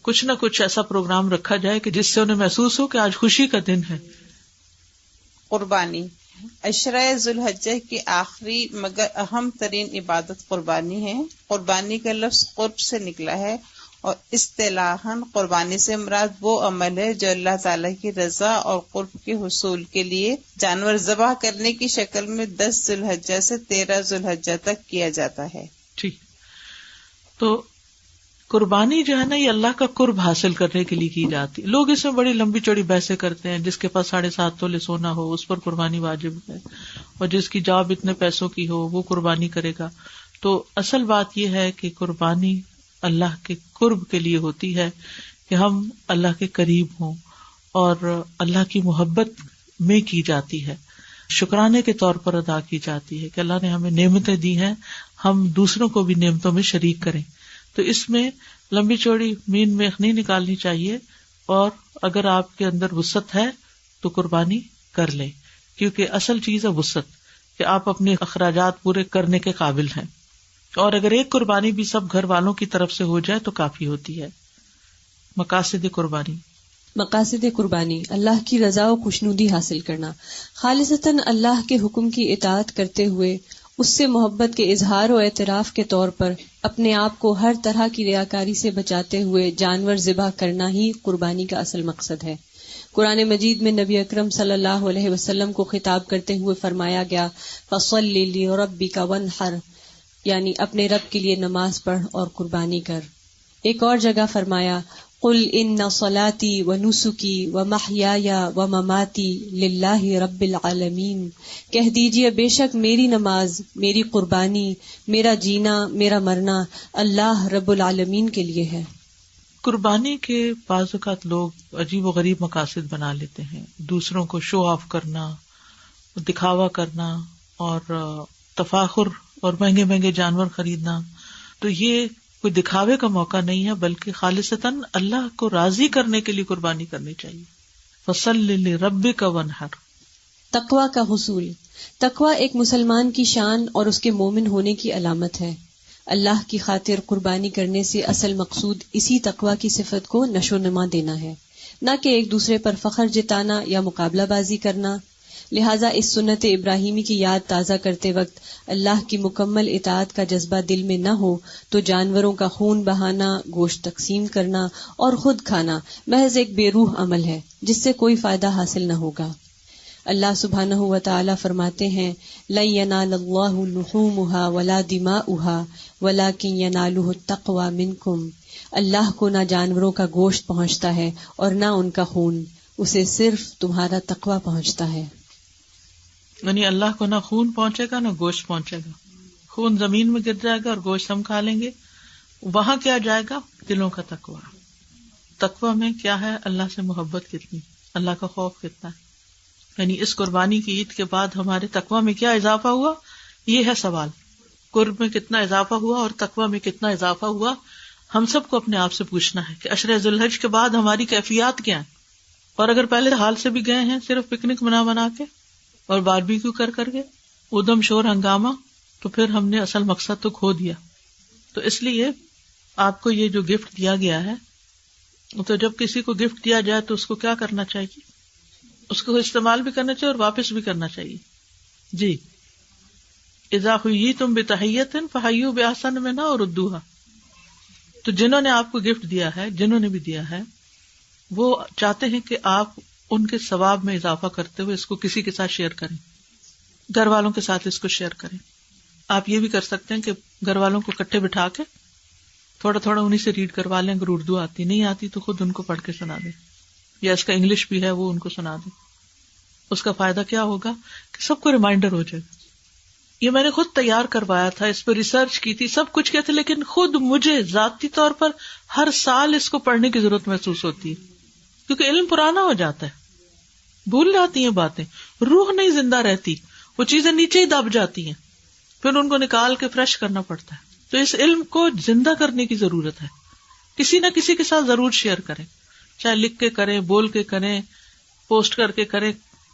کچھ نہ کچھ ایسا پروگرام رکھا جائے کہ جس سے انہیں محسوس ہو کہ آج خوشی کا دن ہے. قربانی، عشرہ ذوالحجہ کی آخری مگر اہم ترین عبادت قربانی ہے. قربانی کا لفظ قرب سے نکلا ہے اور اصطلاحاً قربانی سے مراد وہ عمل ہے جو اللہ تعالیٰ کی رضا اور قرب کے حصول کے لیے جانور ذبح کرنے کی شکل میں 10 ذوالحجہ سے 13 ذوالحجہ تک کیا جاتا ہے. ٹھیک، تو قربانی جو ہے نا یہ اللہ کا قرب حاصل کرنے کے لیے کی جاتی. لوگ اس میں بڑی لمبی چوڑی بحثیں کرتے ہیں، جس کے پاس 7.5 تولے سونا ہو اس پر قربانی واجب ہے، اور جس کی جاب اتنے پیسوں کی ہو وہ قربانی کرے گا. تو اصل بات یہ ہے کہ قربانی اللہ کے قرب کے لیے ہوتی ہے کہ ہم اللہ کے قریب ہوں، اور اللہ کی محبت میں کی جاتی ہے، شکرانے کے طور پر ادا کی جاتی ہے کہ اللہ نے ہمیں نعمتیں دی ہیں، ہم دوسروں کو بھی نعمتوں میں شریک کریں. تو اس میں لمبی چوڑی مین میخ نہیں نکالنی چاہیے، اور اگر آپ کے اندر وسعت ہے تو قربانی کر لیں، کیونکہ اصل چیز ہے وسعت، کہ آپ اپنے اخراجات پورے کرنے کے قابل ہیں. اور اگر ایک قربانی بھی سب گھر والوں کی طرف سے ہو جائے تو کافی ہوتی ہے. مقاصد قربانی، مقاصد قربانی اللہ کی رضا و خوشنودی حاصل کرنا، خالصتاً اللہ کے حکم کی اطاعت کرتے ہوئے اس سے محبت کے اظہار و اعتراف کے طور پر اپنے آپ کو ہر طرح کی ریاکاری سے بچاتے ہوئے جانور ذبح کرنا ہی قربانی کا اصل مقصد ہے. قرآن مجید میں نبی اکرم صلی اللہ علیہ وسلم کو خطاب کرتے ہوئے فرمایا گیا فَصَلِّ لِرَبِّكَ وَانْحَرْ، یعنی اپنے رب کے لیے نماز پڑھ اور قربانی کر. ایک اور جگہ فرمایا قُلْ إِنَّ صَلَاتِي وَنُسُكِي وَمَحْيَايَ وَمَمَاتِي لِلَّهِ رَبِّ الْعَالَمِينَ، کہہ دیجئے بے شک میری نماز، میری قربانی، میرا جینا، میرا مرنا اللہ رب العالمین کے لیے ہے. قربانی کے بعض اوقات لوگ عجیب و غریب مقاصد بنا لیتے ہیں، دوسروں کو شو آف کرنا، دکھاوا کرنا، اور تفاخر اور مہنگے مہنگے جانور خریدنا. تو یہ کوئی دکھاوے کا موقع نہیں ہے، بلکہ خالصتاً اللہ کو راضی کرنے کے لیے قربانی کرنی چاہیے. فَصَلِّ لِرَبِّكَ وَانْحَرْ. تقویٰ کا حصول، تقویٰ ایک مسلمان کی شان اور اس کے مومن ہونے کی علامت ہے. اللہ کی خاطر قربانی کرنے سے اصل مقصود اسی تقویٰ کی صفت کو نشو نما دینا ہے، نہ کہ ایک دوسرے پر فخر جتانا یا مقابلہ بازی کرنا. لہٰذا اس سنت ابراہیمی کی یاد تازہ کرتے وقت اللہ کی مکمل اطاعت کا جذبہ دل میں نہ ہو تو جانوروں کا خون بہانا، گوشت تقسیم کرنا اور خود کھانا محض ایک بے روح عمل ہے جس سے کوئی فائدہ حاصل نہ ہوگا. اللہ سبحانہ و تعالی فرماتے ہیں لَن يَنَالَ اللَّهُ لُحُومُهَا وَلَا دِمَاؤُهَا وَلَكِن يَنَالُهُ التَّقْوَى مِنكُمْ. اللہ کو نہ جانوروں کا گوشت پہنچتا ہے اور نہ ان کا خون، اسے صرف تمہارا تقویٰ پہنچتا ہے. یعنی اللہ کو نہ خون پہنچے گا نہ گوشت پہنچے گا. خون زمین میں گر جائے گا اور گوشت ہم کھا لیں گے. وہاں کیا جائے گا؟ دلوں کا تقویٰ. تقویٰ میں کیا ہے؟ اللہ سے محبت کتنی، اللہ کا خوف کتنا ہے. یعنی اس قربانی کی عید کے بعد ہمارے تقویٰ میں کیا اضافہ ہوا، یہ ہے سوال. قرب میں کتنا اضافہ ہوا اور تقویٰ میں کتنا اضافہ ہوا، ہم سب کو اپنے آپ سے پوچھنا ہے کہ عشرہ ذوالحج کے بعد ہماری کیفیات کیا ہیں. اور اگر پہلے حال سے بھی گئے ہیں صرف پکنک منا کے اور باربیکیو کر کے ادم شور ہنگامہ، تو پھر ہم نے اصل مقصد تو کھو دیا. تو اس لیے آپ کو یہ جو گفٹ دیا گیا ہے، تو جب کسی کو گفٹ دیا جائے تو اس کو کیا کرنا چاہیے؟ اس کو استعمال بھی کرنا چاہیے اور واپس بھی کرنا چاہیے. جی اذا حییتم بتحیۃ فحیوا باحسن منھا اور ردوها. تو جنہوں نے آپ کو گفٹ دیا ہے، جنہوں نے بھی دیا ہے، وہ چاہتے ہیں کہ آپ ان کے ثواب میں اضافہ کرتے ہوئے اس کو کسی کے ساتھ شیئر کریں، گھر والوں کے ساتھ اس کو شیئر کریں. آپ یہ بھی کر سکتے ہیں کہ گھر والوں کو اکٹھے بٹھا کے تھوڑا تھوڑا انہیں سے ریڈ کروا لیں. اگر اردو آتی نہیں آتی تو خود ان کو پڑھ کے سنا دیں، یا اس کا انگلش بھی ہے وہ ان کو سنا دیں. اس کا فائدہ کیا ہوگا کہ سب کو ریمائنڈر ہو جائے گا. یہ میں نے خود تیار کروایا تھا، اس پہ ریسرچ کی تھی، سب کچھ کیا تھا، لیکن خود مجھے ذاتی طور پر ہر سال اس کو پڑھنے کی ضرورت محسوس ہوتی ہے. کیونکہ علم پرانا ہو جاتا ہے، بھول جاتی ہیں باتیں، روح نہیں زندہ رہتی، وہ چیزیں نیچے ہی دب جاتی ہیں، پھر ان کو نکال کے فریش کرنا پڑتا ہے. تو اس علم کو زندہ کرنے کی ضرورت ہے. کسی نہ کسی کے ساتھ ضرور شیئر کریں، چاہے لکھ کے کریں، بول کے کریں، پوسٹ کر کے کریں،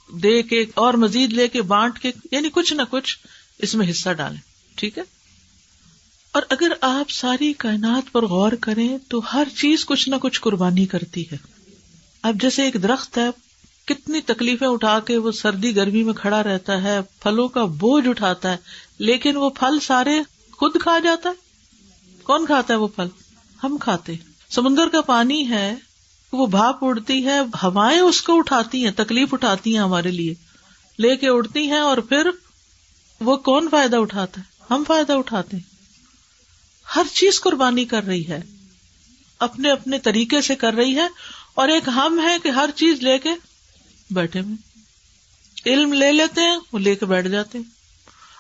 دے کے اور مزید لے کے بانٹ کے، یعنی کچھ نہ کچھ اس میں حصہ ڈالیں. ٹھیک ہے. اور اگر آپ ساری کائنات پر غور کریں تو ہر چیز کچھ نہ کچھ قربانی کرتی ہے. اب جیسے ایک درخت ہے، کتنی تکلیفیں اٹھا کے وہ سردی گرمی میں کھڑا رہتا ہے، پھلوں کا بوجھ اٹھاتا ہے، لیکن وہ پھل سارے خود کھا جاتا ہے. کون کھاتا ہے وہ پھل؟ ہم کھاتے. سمندر کا پانی ہے، وہ بھاپ اڑتی ہے، ہوائیں اس کو اٹھاتی ہیں، تکلیف اٹھاتی ہیں ہمارے لیے، لے کے اڑتی ہیں، اور پھر وہ کون فائدہ اٹھاتا ہے؟ ہم فائدہ اٹھاتے ہیں. ہر چیز قربانی کر رہی ہے، اپنے اپنے طریقے سے کر رہی ہے. اور ایک ہم ہے کہ ہر چیز لے کے بیٹھے ہوئے، علم لے لیتے ہیں، وہ لے کے بیٹھ جاتے ہیں.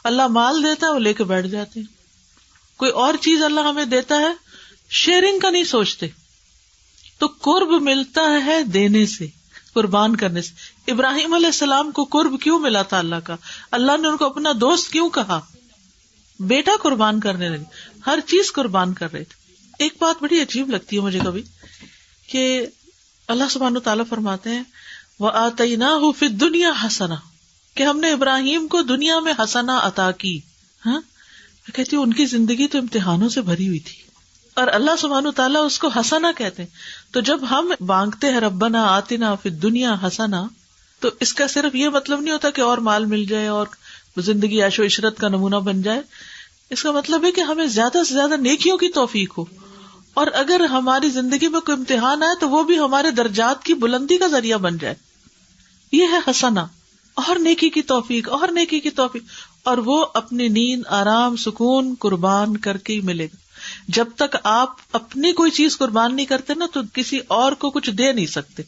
اللہ مال دیتا ہے، وہ لے کے بیٹھ جاتے ہیں. کوئی اور چیز اللہ ہمیں دیتا ہے، شیئرنگ کا نہیں سوچتے. تو قرب ملتا ہے دینے سے، قربان کرنے سے. ابراہیم علیہ السلام کو قرب کیوں ملا تھا اللہ کا؟ اللہ نے ان کو اپنا دوست کیوں کہا؟ بیٹا قربان کرنے لگے، ہر چیز قربان کر رہے تھے. ایک بات بڑی عجیب لگتی ہے مجھے کبھی کہ اللہ سبحانہ وتعالیٰ فرماتے ہیں وَآتَيْنَاهُ فِي الدُّنْيَا حَسَنَةً، کہ ہم نے ابراہیم کو دنیا میں حسنہ عطا کی. ہاں، میں کہتی ہوں ان کی زندگی تو امتحانوں سے بھری ہوئی تھی، اور اللہ سبحانہ وتعالیٰ اس کو حسنہ کہتے ہیں. تو جب ہم مانگتے ہیں ربنا آتنا فی الدنیا حسنہ، تو اس کا صرف یہ مطلب نہیں ہوتا کہ اور مال مل جائے اور زندگی عیش و عشرت کا نمونہ بن جائے. اس کا مطلب ہے کہ ہمیں زیادہ سے زیادہ نیکیوں کی توفیق ہو، اور اگر ہماری زندگی میں کوئی امتحان آئے تو وہ بھی ہمارے درجات کی بلندی کا ذریعہ بن جائے. یہ ہے حسنہ، اور نیکی کی توفیق، اور نیکی کی توفیق. اور وہ اپنی نیند، آرام، سکون قربان کر کے ہی ملے گا. جب تک آپ اپنی کوئی چیز قربان نہیں کرتے نا، تو کسی اور کو کچھ دے نہیں سکتے.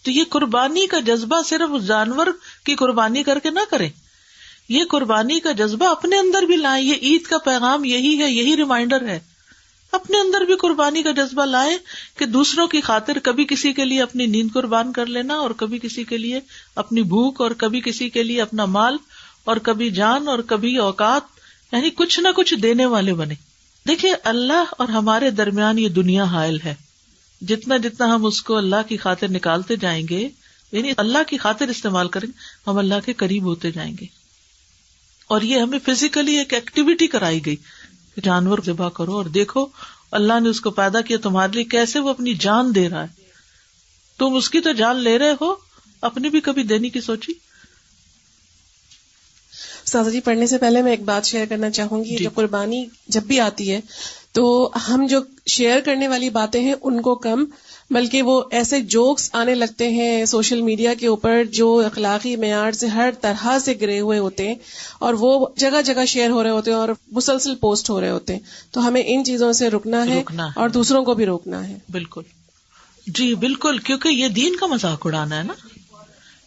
تو یہ قربانی کا جذبہ صرف جانور کی قربانی کر کے نہ کریں، یہ قربانی کا جذبہ اپنے اندر بھی لائیں. یہ عید کا پیغام یہی ہے، یہی ریمائنڈر ہے. اپنے اندر بھی قربانی کا جذبہ لائیں کہ دوسروں کی خاطر کبھی کسی کے لیے اپنی نیند قربان کر لینا، اور کبھی کسی کے لیے اپنی بھوک، اور کبھی کسی کے لیے اپنا مال، اور کبھی جان، اور کبھی اوقات، یعنی کچھ نہ کچھ دینے والے بنے. دیکھیے اللہ اور ہمارے درمیان یہ دنیا حائل ہے. جتنا جتنا ہم اس کو اللہ کی خاطر نکالتے جائیں گے، یعنی اللہ کی خاطر استعمال کریں، ہم اللہ کے قریب ہوتے جائیں گے. اور یہ ہمیں فزیکلی ایک ایکٹیویٹی کرائی گئی کہ جانور ذبح کرو اور دیکھو اللہ نے اس کو پیدا کیا تمہارے لیے، کیسے وہ اپنی جان دے رہا ہے. تم اس کی تو جان لے رہے ہو، اپنی بھی کبھی دینے کی سوچی؟ استاذہ جی، پڑھنے سے پہلے میں ایک بات شیئر کرنا چاہوں گی. جو قربانی جب بھی آتی ہے تو ہم جو شیئر کرنے والی باتیں ہیں ان کو کم، بلکہ وہ ایسے جوکس آنے لگتے ہیں سوشل میڈیا کے اوپر جو اخلاقی معیار سے ہر طرح سے گرے ہوئے ہوتے ہیں، اور وہ جگہ جگہ شیئر ہو رہے ہوتے ہیں اور مسلسل پوسٹ ہو رہے ہوتے ہیں. تو ہمیں ان چیزوں سے رکنا ہے اور دوسروں کو بھی روکنا ہے. بالکل جی بالکل، کیونکہ یہ دین کا مذاق اڑانا ہے نا،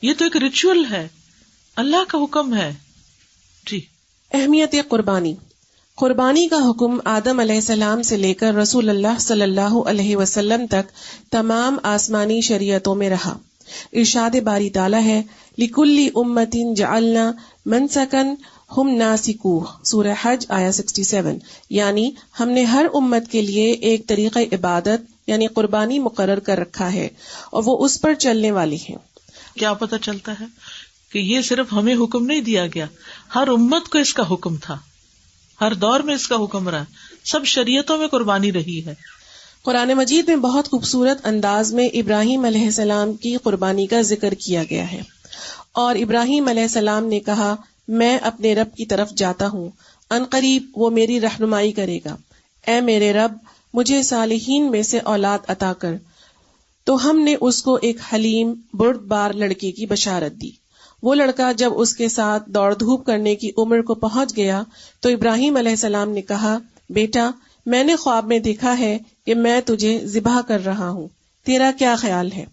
یہ تو ایک ریچول ہے، اللہ کا حکم ہے. جی. اہمیت قربانی. قربانی کا حکم آدم علیہ السلام سے لے کر رسول اللہ صلی اللہ علیہ وسلم تک تمام آسمانی شریعتوں میں رہا. ارشاد باری تعالیٰ ہے لِكُلِّ أُمَّةٍ جَعَلْنَا مَنْسَكًا هُمْ نَاسِكُوهُ، سورہ حج آیا 67. یعنی ہم نے ہر امت کے لیے ایک طریقہ عبادت یعنی قربانی مقرر کر رکھا ہے، اور وہ اس پر چلنے والی ہیں. کیا پتہ چلتا ہے کہ یہ صرف ہمیں حکم نہیں دیا گیا، ہر امت کو اس کا حکم تھا، ہر دور میں اس کا حکم رہا، سب شریعتوں میں قربانی رہی ہے. قرآن مجید میں بہت خوبصورت انداز میں ابراہیم علیہ السلام کی قربانی کا ذکر کیا گیا ہے، اور ابراہیم علیہ السلام نے کہا میں اپنے رب کی طرف جاتا ہوں، عنقریب وہ میری رہنمائی کرے گا. اے میرے رب مجھے صالحین میں سے اولاد عطا کر. تو ہم نے اس کو ایک حلیم بردبار لڑکے کی بشارت دی. وہ لڑکا جب اس کے ساتھ دوڑ دھوپ کرنے کی عمر کو پہنچ گیا تو ابراہیم علیہ السلام نے کہا بیٹا میں نے خواب میں دیکھا ہے کہ میں تجھے ذبح کر رہا ہوں، تیرا کیا خیال ہے؟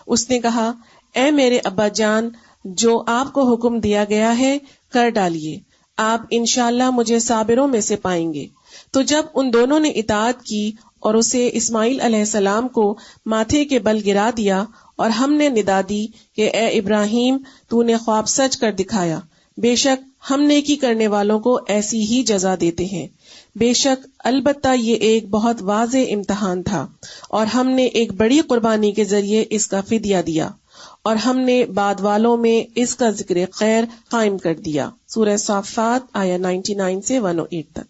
اس نے کہا اے میرے ابا جان، جو آپ کو حکم دیا گیا ہے کر ڈالیے، آپ انشاءاللہ مجھے صابروں میں سے پائیں گے. تو جب ان دونوں نے اطاعت کی اور اسے اسماعیل علیہ السلام کو ماتھے کے بل گرا دیا اور ہم نے ندا دی کہ اے ابراہیم تو نے خواب سچ کر دکھایا، بے شک ہم نیکی کرنے والوں کو ایسی ہی جزا دیتے ہیں، بے شک البتہ یہ ایک بہت واضح امتحان تھا، اور ہم نے ایک بڑی قربانی کے ذریعے اس کا فدیہ دیا، اور ہم نے بعد والوں میں اس کا ذکر خیر قائم کر دیا۔ سورہ صافات آیہ 99 سے 108 تک۔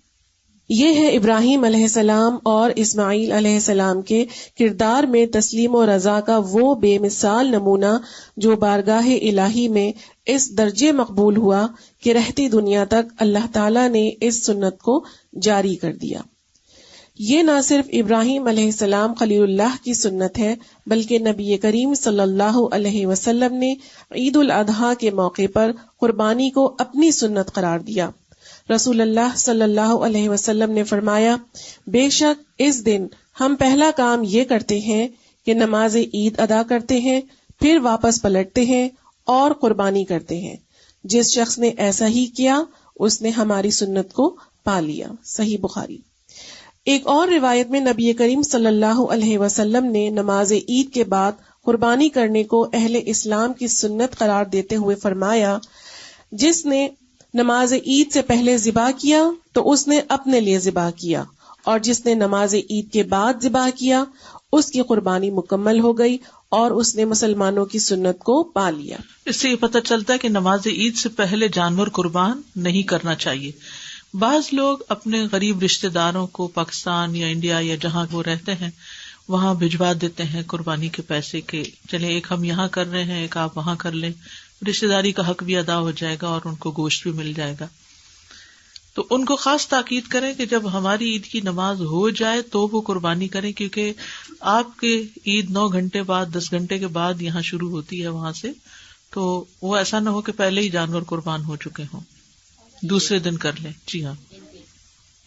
یہ ہے ابراہیم علیہ السلام اور اسماعیل علیہ السلام کے کردار میں تسلیم و رضا کا وہ بے مثال نمونہ جو بارگاہ الہی میں اس درجے مقبول ہوا کہ رہتی دنیا تک اللہ تعالیٰ نے اس سنت کو جاری کر دیا۔ یہ نہ صرف ابراہیم علیہ السلام خلیل اللہ کی سنت ہے، بلکہ نبی کریم صلی اللہ علیہ وسلم نے عید الاضحیٰ کے موقع پر قربانی کو اپنی سنت قرار دیا۔ رسول اللہ صلی اللہ علیہ وسلم نے فرمایا، بے شک اس دن ہم پہلا کام یہ کرتے ہیں کہ نماز عید ادا کرتے ہیں، پھر واپس پلٹتے ہیں اور قربانی کرتے ہیں۔ جس شخص نے ایسا ہی کیا اس نے ہماری سنت کو پا لیا۔ صحیح بخاری۔ ایک اور روایت میں نبی کریم صلی اللہ علیہ وسلم نے نماز عید کے بعد قربانی کرنے کو اہل اسلام کی سنت قرار دیتے ہوئے فرمایا، جس نے نماز عید سے پہلے ذبح کیا تو اس نے اپنے لیے ذبح کیا، اور جس نے نماز عید کے بعد ذبح کیا اس کی قربانی مکمل ہو گئی اور اس نے مسلمانوں کی سنت کو پا لیا۔ اس سے یہ پتہ چلتا ہے کہ نماز عید سے پہلے جانور قربان نہیں کرنا چاہیے۔ بعض لوگ اپنے غریب رشتہ داروں کو پاکستان یا انڈیا یا جہاں وہ رہتے ہیں وہاں بھجوا دیتے ہیں قربانی کے پیسے کے، چلے ایک ہم یہاں کر رہے ہیں ایک آپ وہاں کر لیں، رشتہ داری کا حق بھی ادا ہو جائے گا اور ان کو گوشت بھی مل جائے گا۔ تو ان کو خاص تاکید کریں کہ جب ہماری عید کی نماز ہو جائے تو وہ قربانی کریں، کیونکہ آپ کے عید 9 گھنٹے بعد 10 گھنٹے کے بعد یہاں شروع ہوتی ہے وہاں سے، تو وہ ایسا نہ ہو کہ پہلے ہی جانور قربان ہو چکے ہوں، دوسرے دن کر لیں۔ جی ہاں،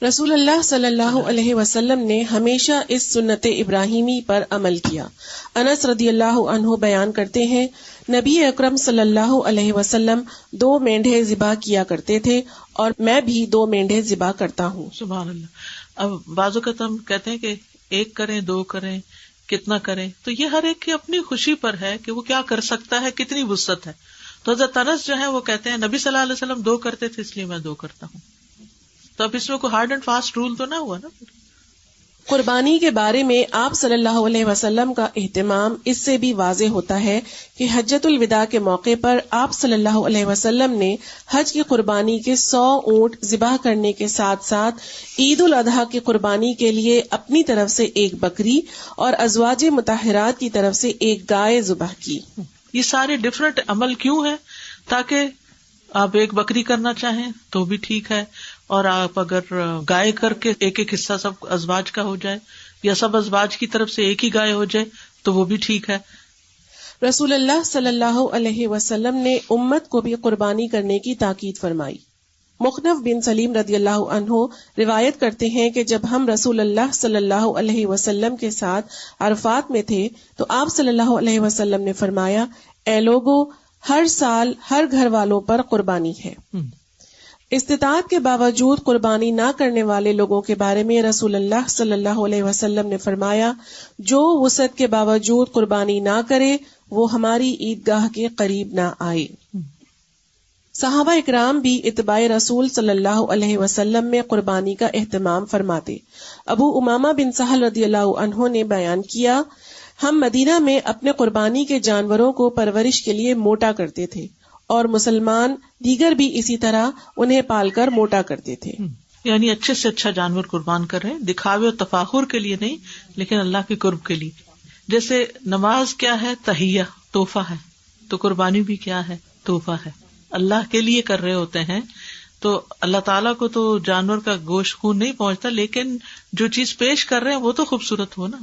رسول اللہ صلی اللہ علیہ وسلم نے ہمیشہ اس سنت ابراہیمی پر عمل کیا۔ انس رضی اللہ عنہ بیان کرتے ہیں، نبی اکرم صلی اللہ علیہ وسلم 2 مینڈھے ذبح کیا کرتے تھے اور میں بھی 2 مینڈھے ذبح کرتا ہوں۔ سبحان اللہ۔ اب بعض اوقات ہم کہتے ہیں کہ 1 کریں 2 کریں کتنا کریں، تو یہ ہر ایک کی اپنی خوشی پر ہے کہ وہ کیا کر سکتا ہے، کتنی وسعت ہے۔ تو حضرت انس جو ہے وہ کہتے ہیں نبی صلی اللہ علیہ وسلم 2 کرتے تھے اس لیے میں 2 کرتا ہوں۔ تو اب اس میں کوئی ہارڈ اینڈ فاسٹ رول تو نہ ہوا نا۔ قربانی کے بارے میں آپ صلی اللہ علیہ وسلم کا اہتمام اس سے بھی واضح ہوتا ہے کہ حجۃ الوداع کے موقع پر آپ صلی اللہ علیہ وسلم نے حج کی قربانی کے 100 اونٹ ذبح کرنے کے ساتھ ساتھ عید الاضحیٰ کی قربانی کے لیے اپنی طرف سے 1 بکری اور ازواج مطہرات کی طرف سے 1 گائے ذبح کی۔ یہ سارے ڈفرنٹ عمل کیوں ہیں؟ تاکہ آپ 1 بکری کرنا چاہیں تو بھی ٹھیک ہے، اور آپ اگر گائے کر کے 1 حصہ سب ازواج کا ہو جائے یا سب ازواج کی طرف سے 1 ہی گائے ہو جائے تو وہ بھی ٹھیک ہے۔ رسول اللہ صلی اللہ علیہ وسلم نے امت کو بھی قربانی کرنے کی تاکید فرمائی۔ مخنف بن سلیم رضی اللہ عنہ روایت کرتے ہیں کہ جب ہم رسول اللہ صلی اللہ علیہ وسلم کے ساتھ عرفات میں تھے تو آپ صلی اللہ علیہ وسلم نے فرمایا، اے لوگو، ہر سال ہر گھر والوں پر قربانی ہے۔ استطاعت کے باوجود قربانی نہ کرنے والے لوگوں کے بارے میں رسول اللہ صلی اللہ علیہ وسلم نے فرمایا، جو وسعت کے باوجود قربانی نہ کرے وہ ہماری عیدگاہ کے قریب نہ آئے۔ صحابہ اکرام بھی اتباع رسول صلی اللہ علیہ وسلم میں قربانی کا اہتمام فرماتے۔ ابو امامہ بن سہل رضی اللہ عنہ نے بیان کیا، ہم مدینہ میں اپنے قربانی کے جانوروں کو پرورش کے لیے موٹا کرتے تھے اور مسلمان دیگر بھی اسی طرح انہیں پال کر موٹا کرتے تھے۔ یعنی اچھے سے اچھا جانور قربان کر رہے ہیں، دکھاوے اور تفاخر کے لیے نہیں، لیکن اللہ کے قرب کے لیے۔ جیسے نماز کیا ہے؟ تحیہ، تحفہ ہے، تو قربانی بھی کیا ہے؟ تحفہ ہے، اللہ کے لیے کر رہے ہوتے ہیں۔ تو اللہ تعالیٰ کو تو جانور کا گوشت خون نہیں پہنچتا، لیکن جو چیز پیش کر رہے ہیں وہ تو خوبصورت ہو نا۔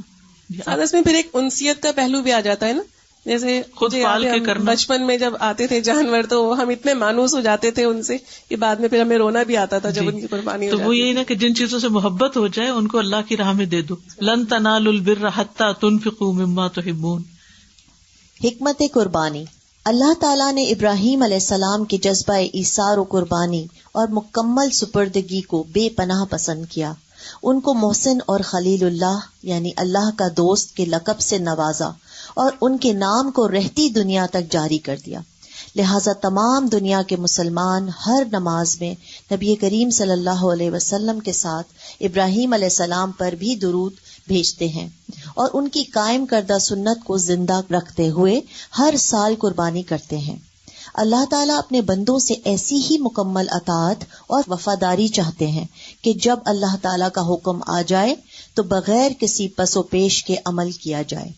اس میں پھر ایک انسیت کا پہلو بھی آ جاتا ہے نا، جیسے خود پال کے کرنا۔ بچپن میں جب آتے تھے جانور تو ہم اتنے مانوس ہو جاتے تھے ان سے کہ بعد میں پھر ہمیں رونا بھی آتا تھا جب ان کی قربانی ہو تو وہ یہی نا کہ جن چیزوں سے محبت ہو جائے ان کو اللہ کی راہ میں دے دو۔ لن تنالوا البر حتی تنفقوا مما تحبون۔ حکمت قربانی۔ اللہ تعالیٰ نے ابراہیم علیہ السلام کے جذبہ ایثار و قربانی اور مکمل سپردگی کو بے پناہ پسند کیا. ان کو محسن اور خلیل اللہ یعنی اللہ کا دوست کے لقب سے نوازا اور ان کے نام کو رہتی دنیا تک جاری کر دیا. لہٰذا تمام دنیا کے مسلمان ہر نماز میں نبی کریم صلی اللہ علیہ وسلم کے ساتھ ابراہیم علیہ السلام پر بھی درود بھیجتے ہیں اور ان کی قائم کردہ سنت کو زندہ رکھتے ہوئے ہر سال قربانی کرتے ہیں. اللہ تعالیٰ اپنے بندوں سے ایسی ہی مکمل اطاعت اور وفاداری چاہتے ہیں کہ جب اللہ تعالیٰ کا حکم آ جائے تو بغیر کسی پس و پیش کے عمل کیا جائے.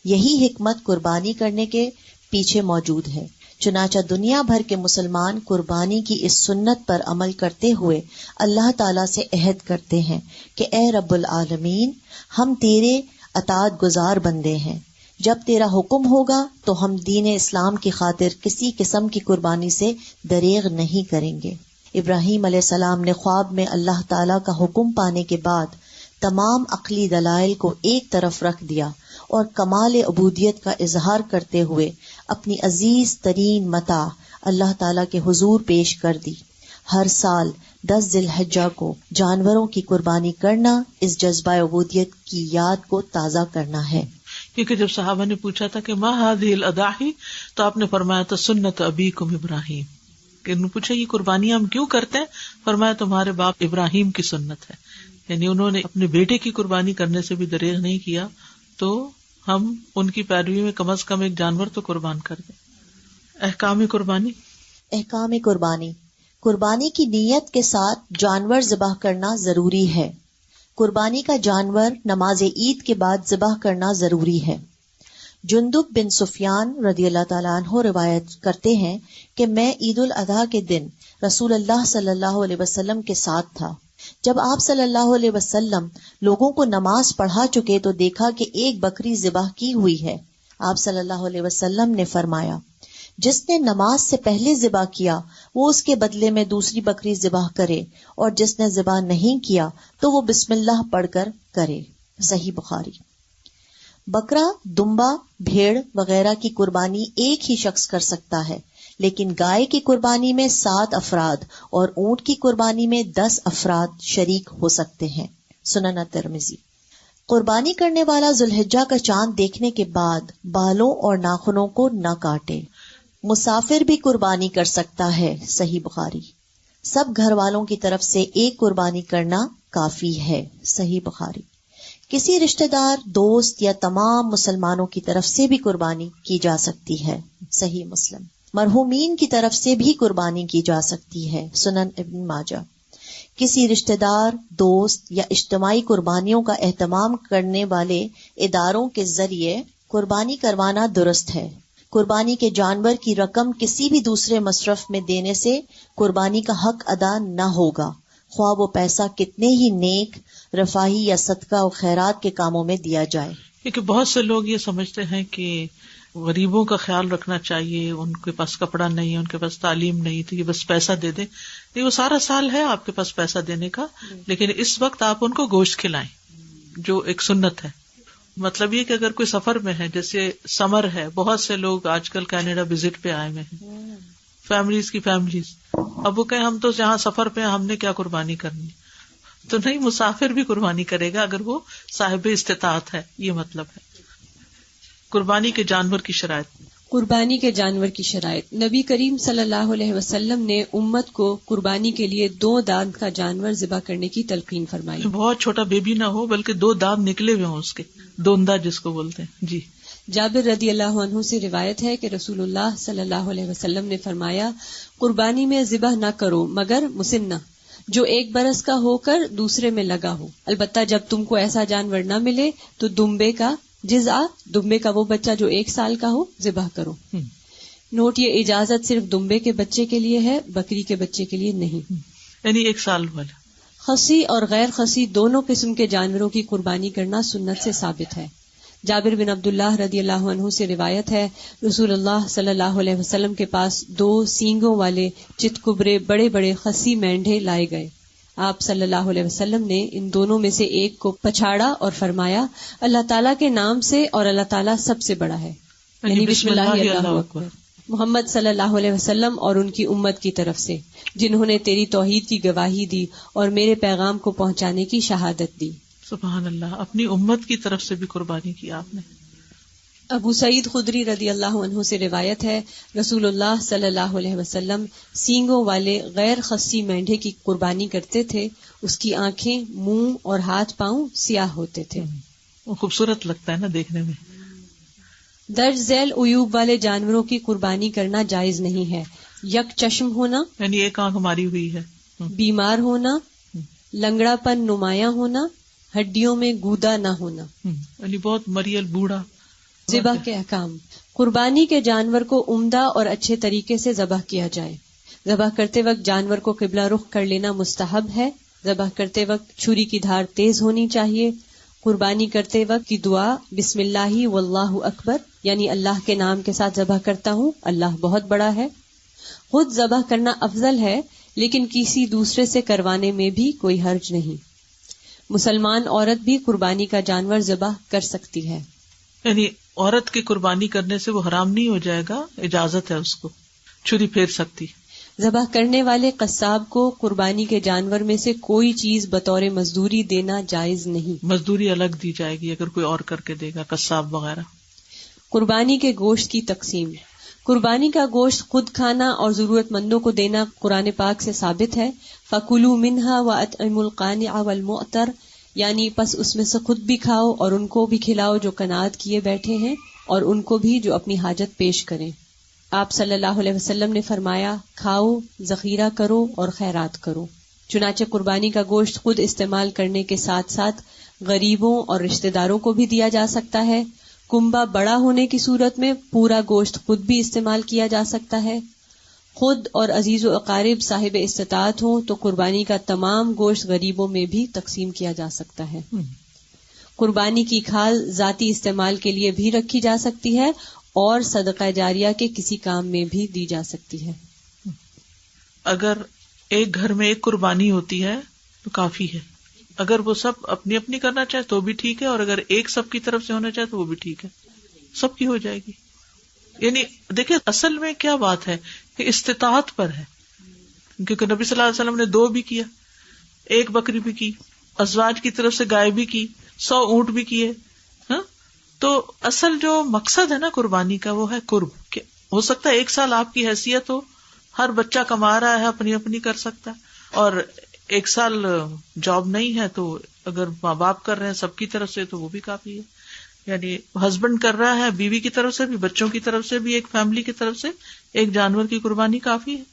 یہی حکمت قربانی کرنے کے پیچھے موجود ہے. چنانچہ دنیا بھر کے مسلمان قربانی کی اس سنت پر عمل کرتے ہوئے اللہ تعالیٰ سے عہد کرتے ہیں کہ اے رب العالمین، ہم تیرے اطاعت گزار بندے ہیں. جب تیرا حکم ہوگا تو ہم دین اسلام کی خاطر کسی قسم کی قربانی سے دریغ نہیں کریں گے. ابراہیم علیہ السلام نے خواب میں اللہ تعالیٰ کا حکم پانے کے بعد تمام عقلی دلائل کو ایک طرف رکھ دیا اور کمال عبودیت کا اظہار کرتے ہوئے اپنی عزیز ترین متاع اللہ تعالیٰ کے حضور پیش کر دی. ہر سال 10 ذی الحجہ کو جانوروں کی قربانی کرنا اس جذبہ عبودیت کی یاد کو تازہ کرنا ہے. کیونکہ جب صحابہ نے پوچھا تھا کہ ما هذه الاضاحی، تو آپ نے فرمایا تھا سنت ابیکم ابراہیم. کہ انہوں نے پوچھا یہ قربانیاں ہم کیوں کرتے ہیں؟ فرمایا تمہارے باپ ابراہیم کی سنت ہے. یعنی انہوں نے اپنے بیٹے کی قربانی کرنے سے بھی دریغ نہیں کیا، تو ہم ان کی پیروی میں کم از کم ایک جانور تو قربان کر دیں. احکام قربانی. احکام قربانی. قربانی کی نیت کے ساتھ جانور ذبح کرنا ضروری ہے. قربانی کا جانور نماز عید کے بعد ذبح کرنا ضروری ہے. جندب بن سفیان رضی اللہ تعالیٰ عنہ روایت کرتے ہیں کہ میں عید الاضحیٰ کے دن رسول اللہ صلی اللہ علیہ وسلم کے ساتھ تھا. جب آپ صلی اللہ علیہ وسلم لوگوں کو نماز پڑھا چکے تو دیکھا کہ ایک بکری ذبح کی ہوئی ہے. آپ صلی اللہ علیہ وسلم نے فرمایا، جس نے نماز سے پہلے ذبح کیا وہ اس کے بدلے میں دوسری بکری ذبح کرے، اور جس نے ذبح نہیں کیا تو وہ بسم اللہ پڑھ کر کرے. صحیح بخاری. بکرا، دمبا، بھیڑ وغیرہ کی قربانی ایک ہی شخص کر سکتا ہے، لیکن گائے کی قربانی میں 7 افراد اور اونٹ کی قربانی میں 10 افراد شریک ہو سکتے ہیں. سنن ترمذی. قربانی کرنے والا ذوالحجہ کا چاند دیکھنے کے بعد بالوں اور ناخنوں کو نہ کاٹے. مسافر بھی قربانی کر سکتا ہے. صحیح بخاری. سب گھر والوں کی طرف سے ایک قربانی کرنا کافی ہے. صحیح بخاری. کسی رشتہ دار، دوست یا تمام مسلمانوں کی طرف سے بھی قربانی کی جا سکتی ہے. صحیح مسلم. مرحومین کی طرف سے بھی قربانی کی جا سکتی ہے. سنن ابن ماجہ. کسی رشتہ دار، دوست یا اجتماعی قربانیوں کا اہتمام کرنے والے اداروں کے ذریعے قربانی کروانا درست ہے. قربانی کے جانور کی رقم کسی بھی دوسرے مصرف میں دینے سے قربانی کا حق ادا نہ ہوگا، خواہ وہ پیسہ کتنے ہی نیک، رفاہی یا صدقہ و خیرات کے کاموں میں دیا جائے. کیونکہ بہت سے لوگ یہ سمجھتے ہیں کہ غریبوں کا خیال رکھنا چاہیے، ان کے پاس کپڑا نہیں، ان کے پاس تعلیم نہیں، تو یہ بس پیسہ دے دیں. یہ وہ سارا سال ہے آپ کے پاس پیسہ دینے کا، لیکن اس وقت آپ ان کو گوشت کھلائیں، جو ایک سنت ہے. مطلب یہ کہ اگر کوئی سفر میں ہے، جیسے سمر ہے، بہت سے لوگ آج کل کینیڈا وزٹ پہ آئے ہوئے ہیں، فیملیز کی فیملیز. اب وہ کہیں ہم تو جہاں سفر پہ ہیں ہم نے کیا قربانی کرنی، تو نہیں، مسافر بھی قربانی کرے گا اگر وہ صاحب استطاعت ہے. یہ مطلب ہے. قربانی کے جانور کی شرائط. قربانی کے جانور کی شرائط. نبی کریم صلی اللہ علیہ وسلم نے امت کو قربانی کے لیے 2 دانت کا جانور ذبح کرنے کی تلقین فرمائی. بہت چھوٹا بیبی نہ ہو بلکہ 2 دانت نکلے ہوئے ہوں اس کے، دوندہ جس کو بولتے ہیں. جی. جابر رضی اللہ عنہ سے روایت ہے کہ رسول اللہ صلی اللہ علیہ وسلم نے فرمایا، قربانی میں ذبح نہ کرو مگر مسنہ، جو 1 برس کا ہو کر دوسرے میں لگا ہو. البتہ جب تم کو ایسا جانور نہ ملے تو دمبے کا جزء، دمبے کا وہ بچہ جو 1 سال کا ہو، ذبح کرو. نوٹ، یہ اجازت صرف دمبے کے بچے کے لیے ہے، بکری کے بچے کے لیے نہیں. یعنی 1 سال والا. خصی اور غیر خصی دونوں قسم کے جانوروں کی قربانی کرنا سنت سے ثابت ہے. جابر بن عبداللہ رضی اللہ عنہ سے روایت ہے، رسول اللہ صلی اللہ علیہ وسلم کے پاس 2 سینگوں والے چتکبرے بڑے بڑے خصی مینڈھے لائے گئے. آپ صلی اللہ علیہ وسلم نے ان دونوں میں سے ایک کو پچھاڑا اور فرمایا، اللہ تعالیٰ کے نام سے، اور اللہ تعالیٰ سب سے بڑا ہے. یعنی بسم اللہ اللہ اکبر. محمد صلی اللہ علیہ وسلم اور ان کی امت کی طرف سے، جنہوں نے تیری توحید کی گواہی دی اور میرے پیغام کو پہنچانے کی شہادت دی۔ سبحان اللہ، اپنی امت کی طرف سے بھی قربانی کی آپ نے۔ ابو سعید خدری رضی اللہ عنہ سے روایت ہے، رسول اللہ صلی اللہ علیہ وسلم سینگوں والے غیر خصی مینڈھے کی قربانی کرتے تھے، اس کی آنکھیں، منہ اور ہاتھ پاؤں سیاہ ہوتے تھے۔ وہ خوبصورت لگتا ہے نا دیکھنے میں۔ درج ذیل عیوب والے جانوروں کی قربانی کرنا جائز نہیں ہے، یک چشم ہونا یعنی ایک آنکھ ہماری ہوئی ہے، بیمار ہونا، لنگڑا پن نمایاں ہونا، ہڈیوں میں گودا نہ ہونا، یعنی بہت مریل بوڑھا۔ ذبح کے احکام، قربانی کے جانور کو عمدہ اور اچھے طریقے سے ذبح کیا جائے۔ ذبح کرتے وقت جانور کو قبلہ رخ کر لینا مستحب ہے۔ ذبح کرتے وقت چھری کی دھار تیز ہونی چاہیے۔ قربانی کرتے وقت کی دعا بسم اللہ واللہ اکبر، یعنی اللہ کے نام کے ساتھ ذبح کرتا ہوں، اللہ بہت بڑا ہے۔ خود ذبح کرنا افضل ہے، لیکن کسی دوسرے سے کروانے میں بھی کوئی حرج نہیں۔ مسلمان عورت بھی قربانی کا جانور ذبح کر سکتی ہے، یعنی عورت کی قربانی کرنے سے وہ حرام نہیں ہو جائے گا، اجازت ہے اس کو، چھری پھیر سکتی۔ ذبح کرنے والے قصاب کو قربانی کے جانور میں سے کوئی چیز بطور مزدوری دینا جائز نہیں۔ مزدوری الگ دی جائے گی اگر کوئی اور کر کے دے گا، قصاب وغیرہ۔ قربانی کے گوشت کی تقسیم، قربانی کا گوشت خود کھانا اور ضرورت مندوں کو دینا قرآن پاک سے ثابت ہے۔ فَكُلُوا مِنْهَا وَأَطْعِمُوا الْقَانِعَ وَالْمُعْتَرَ، یعنی پس اس میں سے خود بھی کھاؤ اور ان کو بھی کھلاؤ جو قناعت کیے بیٹھے ہیں، اور ان کو بھی جو اپنی حاجت پیش کریں۔ آپ صلی اللہ علیہ وسلم نے فرمایا، کھاؤ، ذخیرہ کرو اور خیرات کرو۔ چنانچہ قربانی کا گوشت خود استعمال کرنے کے ساتھ ساتھ غریبوں اور رشتہ داروں کو بھی دیا جا سکتا ہے۔ کنبہ بڑا ہونے کی صورت میں پورا گوشت خود بھی استعمال کیا جا سکتا ہے۔ خود اور عزیز و اقارب صاحب استطاعت ہوں تو قربانی کا تمام گوشت غریبوں میں بھی تقسیم کیا جا سکتا ہے۔ قربانی کی کھال ذاتی استعمال کے لیے بھی رکھی جا سکتی ہے اور صدقہ جاریہ کے کسی کام میں بھی دی جا سکتی ہے۔ اگر ایک گھر میں ایک قربانی ہوتی ہے تو کافی ہے، اگر وہ سب اپنی اپنی کرنا چاہے تو بھی ٹھیک ہے، اور اگر ایک سب کی طرف سے ہونا چاہے تو وہ بھی ٹھیک ہے، سب کی ہو جائے گی۔ یعنی دیکھیں اصل میں کیا بات ہے کہ استطاعت پر ہے، کیونکہ نبی صلی اللہ علیہ وسلم نے 2 بھی کیا، 1 بکری بھی کی، ازواج کی طرف سے گائے بھی کی، 100 اونٹ بھی کیے۔ تو اصل جو مقصد ہے نا قربانی کا وہ ہے قرب، کہ ہو سکتا ہے 1 سال آپ کی حیثیت ہو، ہر بچہ کما رہا ہے، اپنی اپنی کر سکتا ہے، اور 1 سال جاب نہیں ہے تو اگر ماں باپ کر رہے ہیں سب کی طرف سے تو وہ بھی کافی ہے۔ یعنی ہسبینڈ کر رہا ہے، بیوی کی طرف سے بھی، بچوں کی طرف سے بھی، ایک فیملی کی طرف سے ایک جانور کی قربانی کافی ہے۔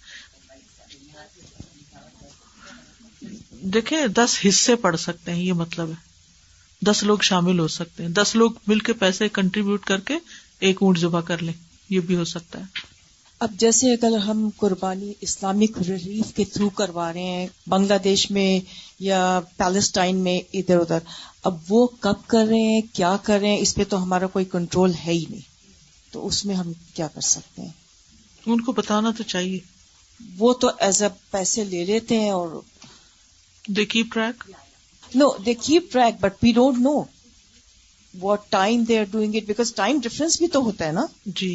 دیکھیں 10 حصے پڑ سکتے ہیں، یہ مطلب ہے 10 لوگ شامل ہو سکتے ہیں، 10 لوگ مل کے پیسے کنٹریبیوٹ کر کے 1 اونٹ ذبح کر لیں، یہ بھی ہو سکتا ہے۔ اب جیسے اگر ہم قربانی اسلامک ریلیف کے تھرو کروا رہے ہیں بنگلہ دیش میں یا پیلسٹائن میں ادھر ادھر، اب وہ کب کر رہے ہیں، کیا کر رہے ہیں، اس پہ تو ہمارا کوئی کنٹرول ہے ہی نہیں، تو اس میں ہم کیا کر سکتے ہیں؟ ان کو بتانا تو چاہیے، وہ تو ایز اے پیسے لے لیتے ہیں اور they keep track. No, they keep track, but we don't know what time they are doing it, because time difference بھی تو ہوتا ہے نا۔ جی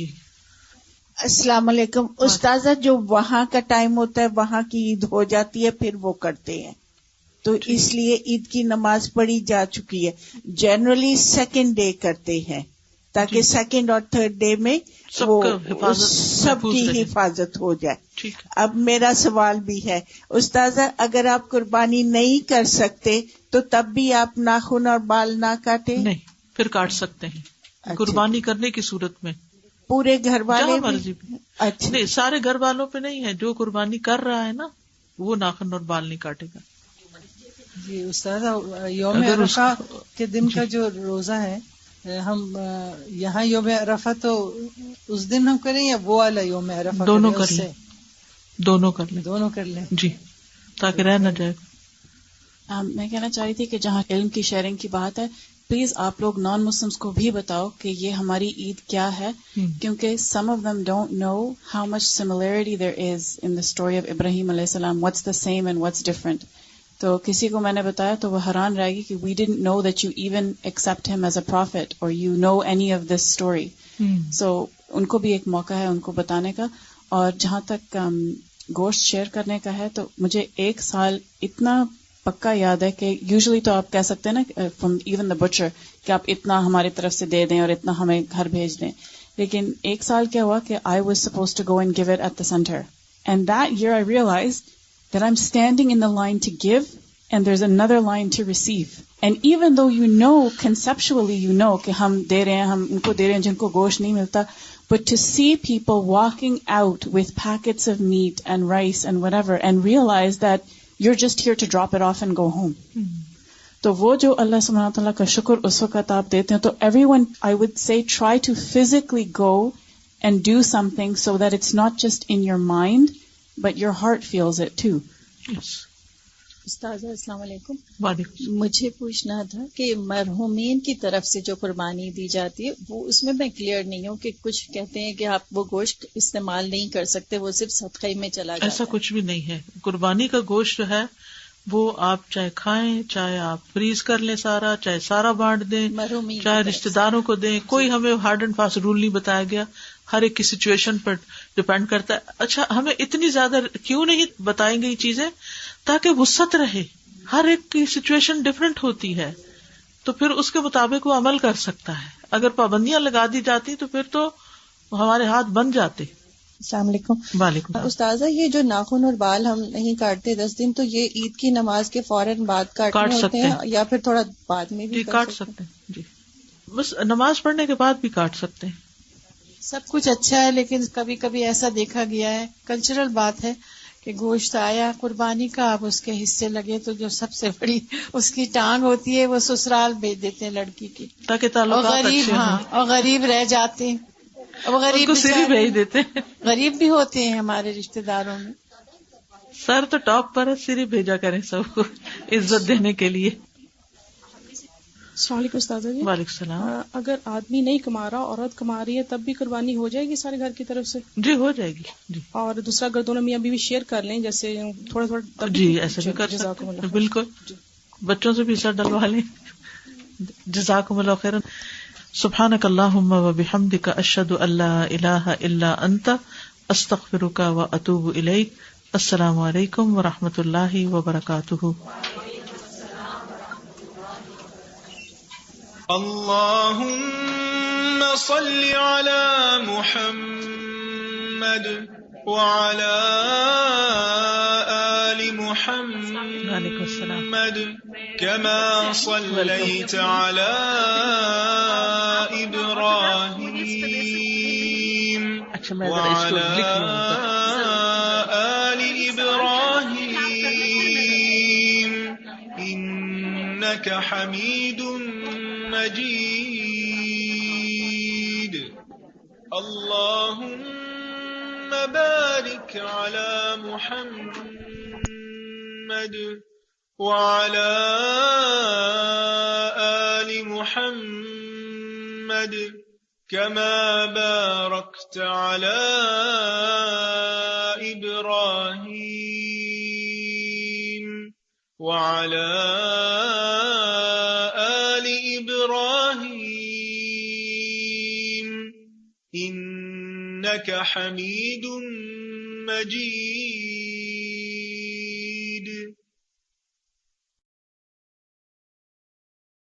السلام علیکم استاذہ، جو وہاں کا ٹائم ہوتا ہے وہاں کی عید ہو جاتی ہے پھر وہ کرتے ہیں، تو اس لیے عید کی نماز پڑھی جا چکی ہے۔ جنرلی 2nd ڈے کرتے ہیں تاکہ 2nd اور 3rd ڈے میں سب کی حفاظت ہو جائے۔ اب میرا سوال بھی ہے استاذہ، اگر آپ قربانی نہیں کر سکتے تو تب بھی آپ ناخن اور بال نہ کاٹیں؟ نہیں، پھر کاٹ سکتے ہیں قربانی کرنے کی صورت میں، پورے گھر والے مرضی بھی۔ اچھا نہیں، سارے گھر والوں پہ نہیں ہے، جو قربانی کر رہا ہے نا وہ ناخن اور بال نہیں کاٹے گا۔ جی استاذہ، یوم عرفہ کے دن کا جو روزہ ہے، ہم یہاں یوم عرفہ تو اس دن ہم کریں یا وہ والا یوم عرفہ؟ دونوں کر لیں، دونوں کر لیں، دونوں کر لیں جی، تاکہ رہ نہ جائے۔ میں کہنا چاہ رہی تھی کہ جہاں علم کی شیئرنگ کی بات ہے، پلیز آپ لوگ نان مسلمس کو بھی بتاؤ کہ یہ ہماری عید کیا ہے، کیونکہ some of them don't know how much similarity there is in the story of Ibrahim علیہ السلام، what's the same and what's different. تو کسی کو میں نے بتایا تو وہ حیران رہے گی کہ we didn't know that you even accept him as a prophet اور you know any of this story. So ان کو بھی ایک موقع ہے ان کو بتانے کا. اور جہاں تک گوشت شیئر کرنے کا ہے تو مجھے 1 سال اتنا پکا یاد ہے کہ یوزلی تو آپ کہہ سکتے ہیں نا فرام ایون دا بچر کہ آپ اتنا ہماری طرف سے دے دیں اور اتنا ہمیں گھر بھیج دیں. لیکن 1 سال کیا ہوا کہ I was suppose to go and give it at the centre and that year I realize that I am standing in the line to give and there is another line to receive. And even though you know, conceptually you know کہ ہم دے رہے ہیں, ہم ان کو دے رہے ہیں جن کو گوشت نہیں ملتا, but to see people walking out with packets of meat and rice and whatever and realize that you're just here to drop it off and go home. تو وہ جو اللہ سبحانہ وتعالیٰ کا شکر اس وقت آپ دیتے ہیں, تو everyone, I would say, try to physically go and do something so that it's not just in your mind but your heart feels it too. Yes. استاذہ السلام علیکم. وعلیکم. مجھے پوچھنا تھا کہ مرحومین کی طرف سے جو قربانی دی جاتی ہے وہ اس میں میں کلیئر نہیں ہوں کہ کچھ کہتے ہیں کہ آپ وہ گوشت استعمال نہیں کر سکتے, وہ صرف صدقے میں چلا جاتا ہے. ایسا کچھ بھی نہیں ہے. قربانی کا گوشت جو ہے وہ آپ چاہے کھائیں, چاہے آپ فریز کر لیں سارا, چاہے سارا بانٹ دیں, چاہے رشتے داروں کو دیں, کوئی ہمیں ہارڈ اینڈ فاسٹ رول نہیں بتایا گیا, ہر ایک کی سچویشن پر ڈپینڈ کرتا ہے. اچھا, ہمیں اتنی زیادہ کیوں نہیں بتائیں گئی چیزیں تاکہ وسعت رہے, ہر ایک کی سچویشن ڈفرینٹ ہوتی ہے تو پھر اس کے مطابق وہ عمل کر سکتا ہے. اگر پابندیاں لگا دی جاتی تو پھر تو ہمارے ہاتھ بن جاتے. السلام علیکم. وعلیکم. استاذہ, یہ جو ناخن اور بال ہم نہیں کاٹتے 10 دن, تو یہ عید کی نماز کے فوراً بعد کاٹنے ہوتے ہیں یا پھر تھوڑا بعد میں بھی کاٹ سکتے ہیں؟ جی, بس نماز پڑھنے کے بعد بھی کاٹ سکتے ہیں. سب کچھ اچھا ہے, لیکن کبھی کبھی ایسا دیکھا گیا ہے, کلچرل بات ہے کہ گوشت آیا قربانی کا, آپ اس کے حصے لگے تو جو سب سے بڑی اس کی ٹانگ ہوتی ہے وہ سسرال بھیج دیتے ہیں لڑکی کی, تاکہ تعلقات اچھے ہوں. ہاں, اور غریب رہ جاتے ہیں, اور غریب سری بھیج دیتے ہیں. غریب بھی ہوتے ہیں ہمارے رشتے داروں میں. سر تو ٹاپ پر ہے, سری بھیجا کریں سب کو عزت دینے کے لیے. السلام علیکم استاذہ جی. وعلیکم السلام. اگر آدمی نہیں کما رہا, عورت کما رہی ہے, تب بھی قربانی ہو جائے گی سارے گھر کی طرف سے؟ جی ہو جائے گی. جی. اور دوسرا اگر دونوں میاں بیوی شیئر کر لیں جیسے تھوڑا تھوڑا, جی ایسا بھی کر سکتے ہیں. بالکل, بچوں سے بھی حصہ ڈلوا لیں. جزاکم اللہ خیرا. سبحانک اللہم و بحمدک, اشہد ان لا الہ الا انت, استغفرک و اتوب الیک. السلام علیکم و رحمۃ اللہ وبرکاتہ. اللهم صل على محمد وعلى آل محمد كما صليت على إبراهيم وعلى آل إبراهيم إنك حميد مجيد. اللهم بارك على محمد وعلى آل محمد كما باركت على إبراهيم وعلى إنك حميد مجيد.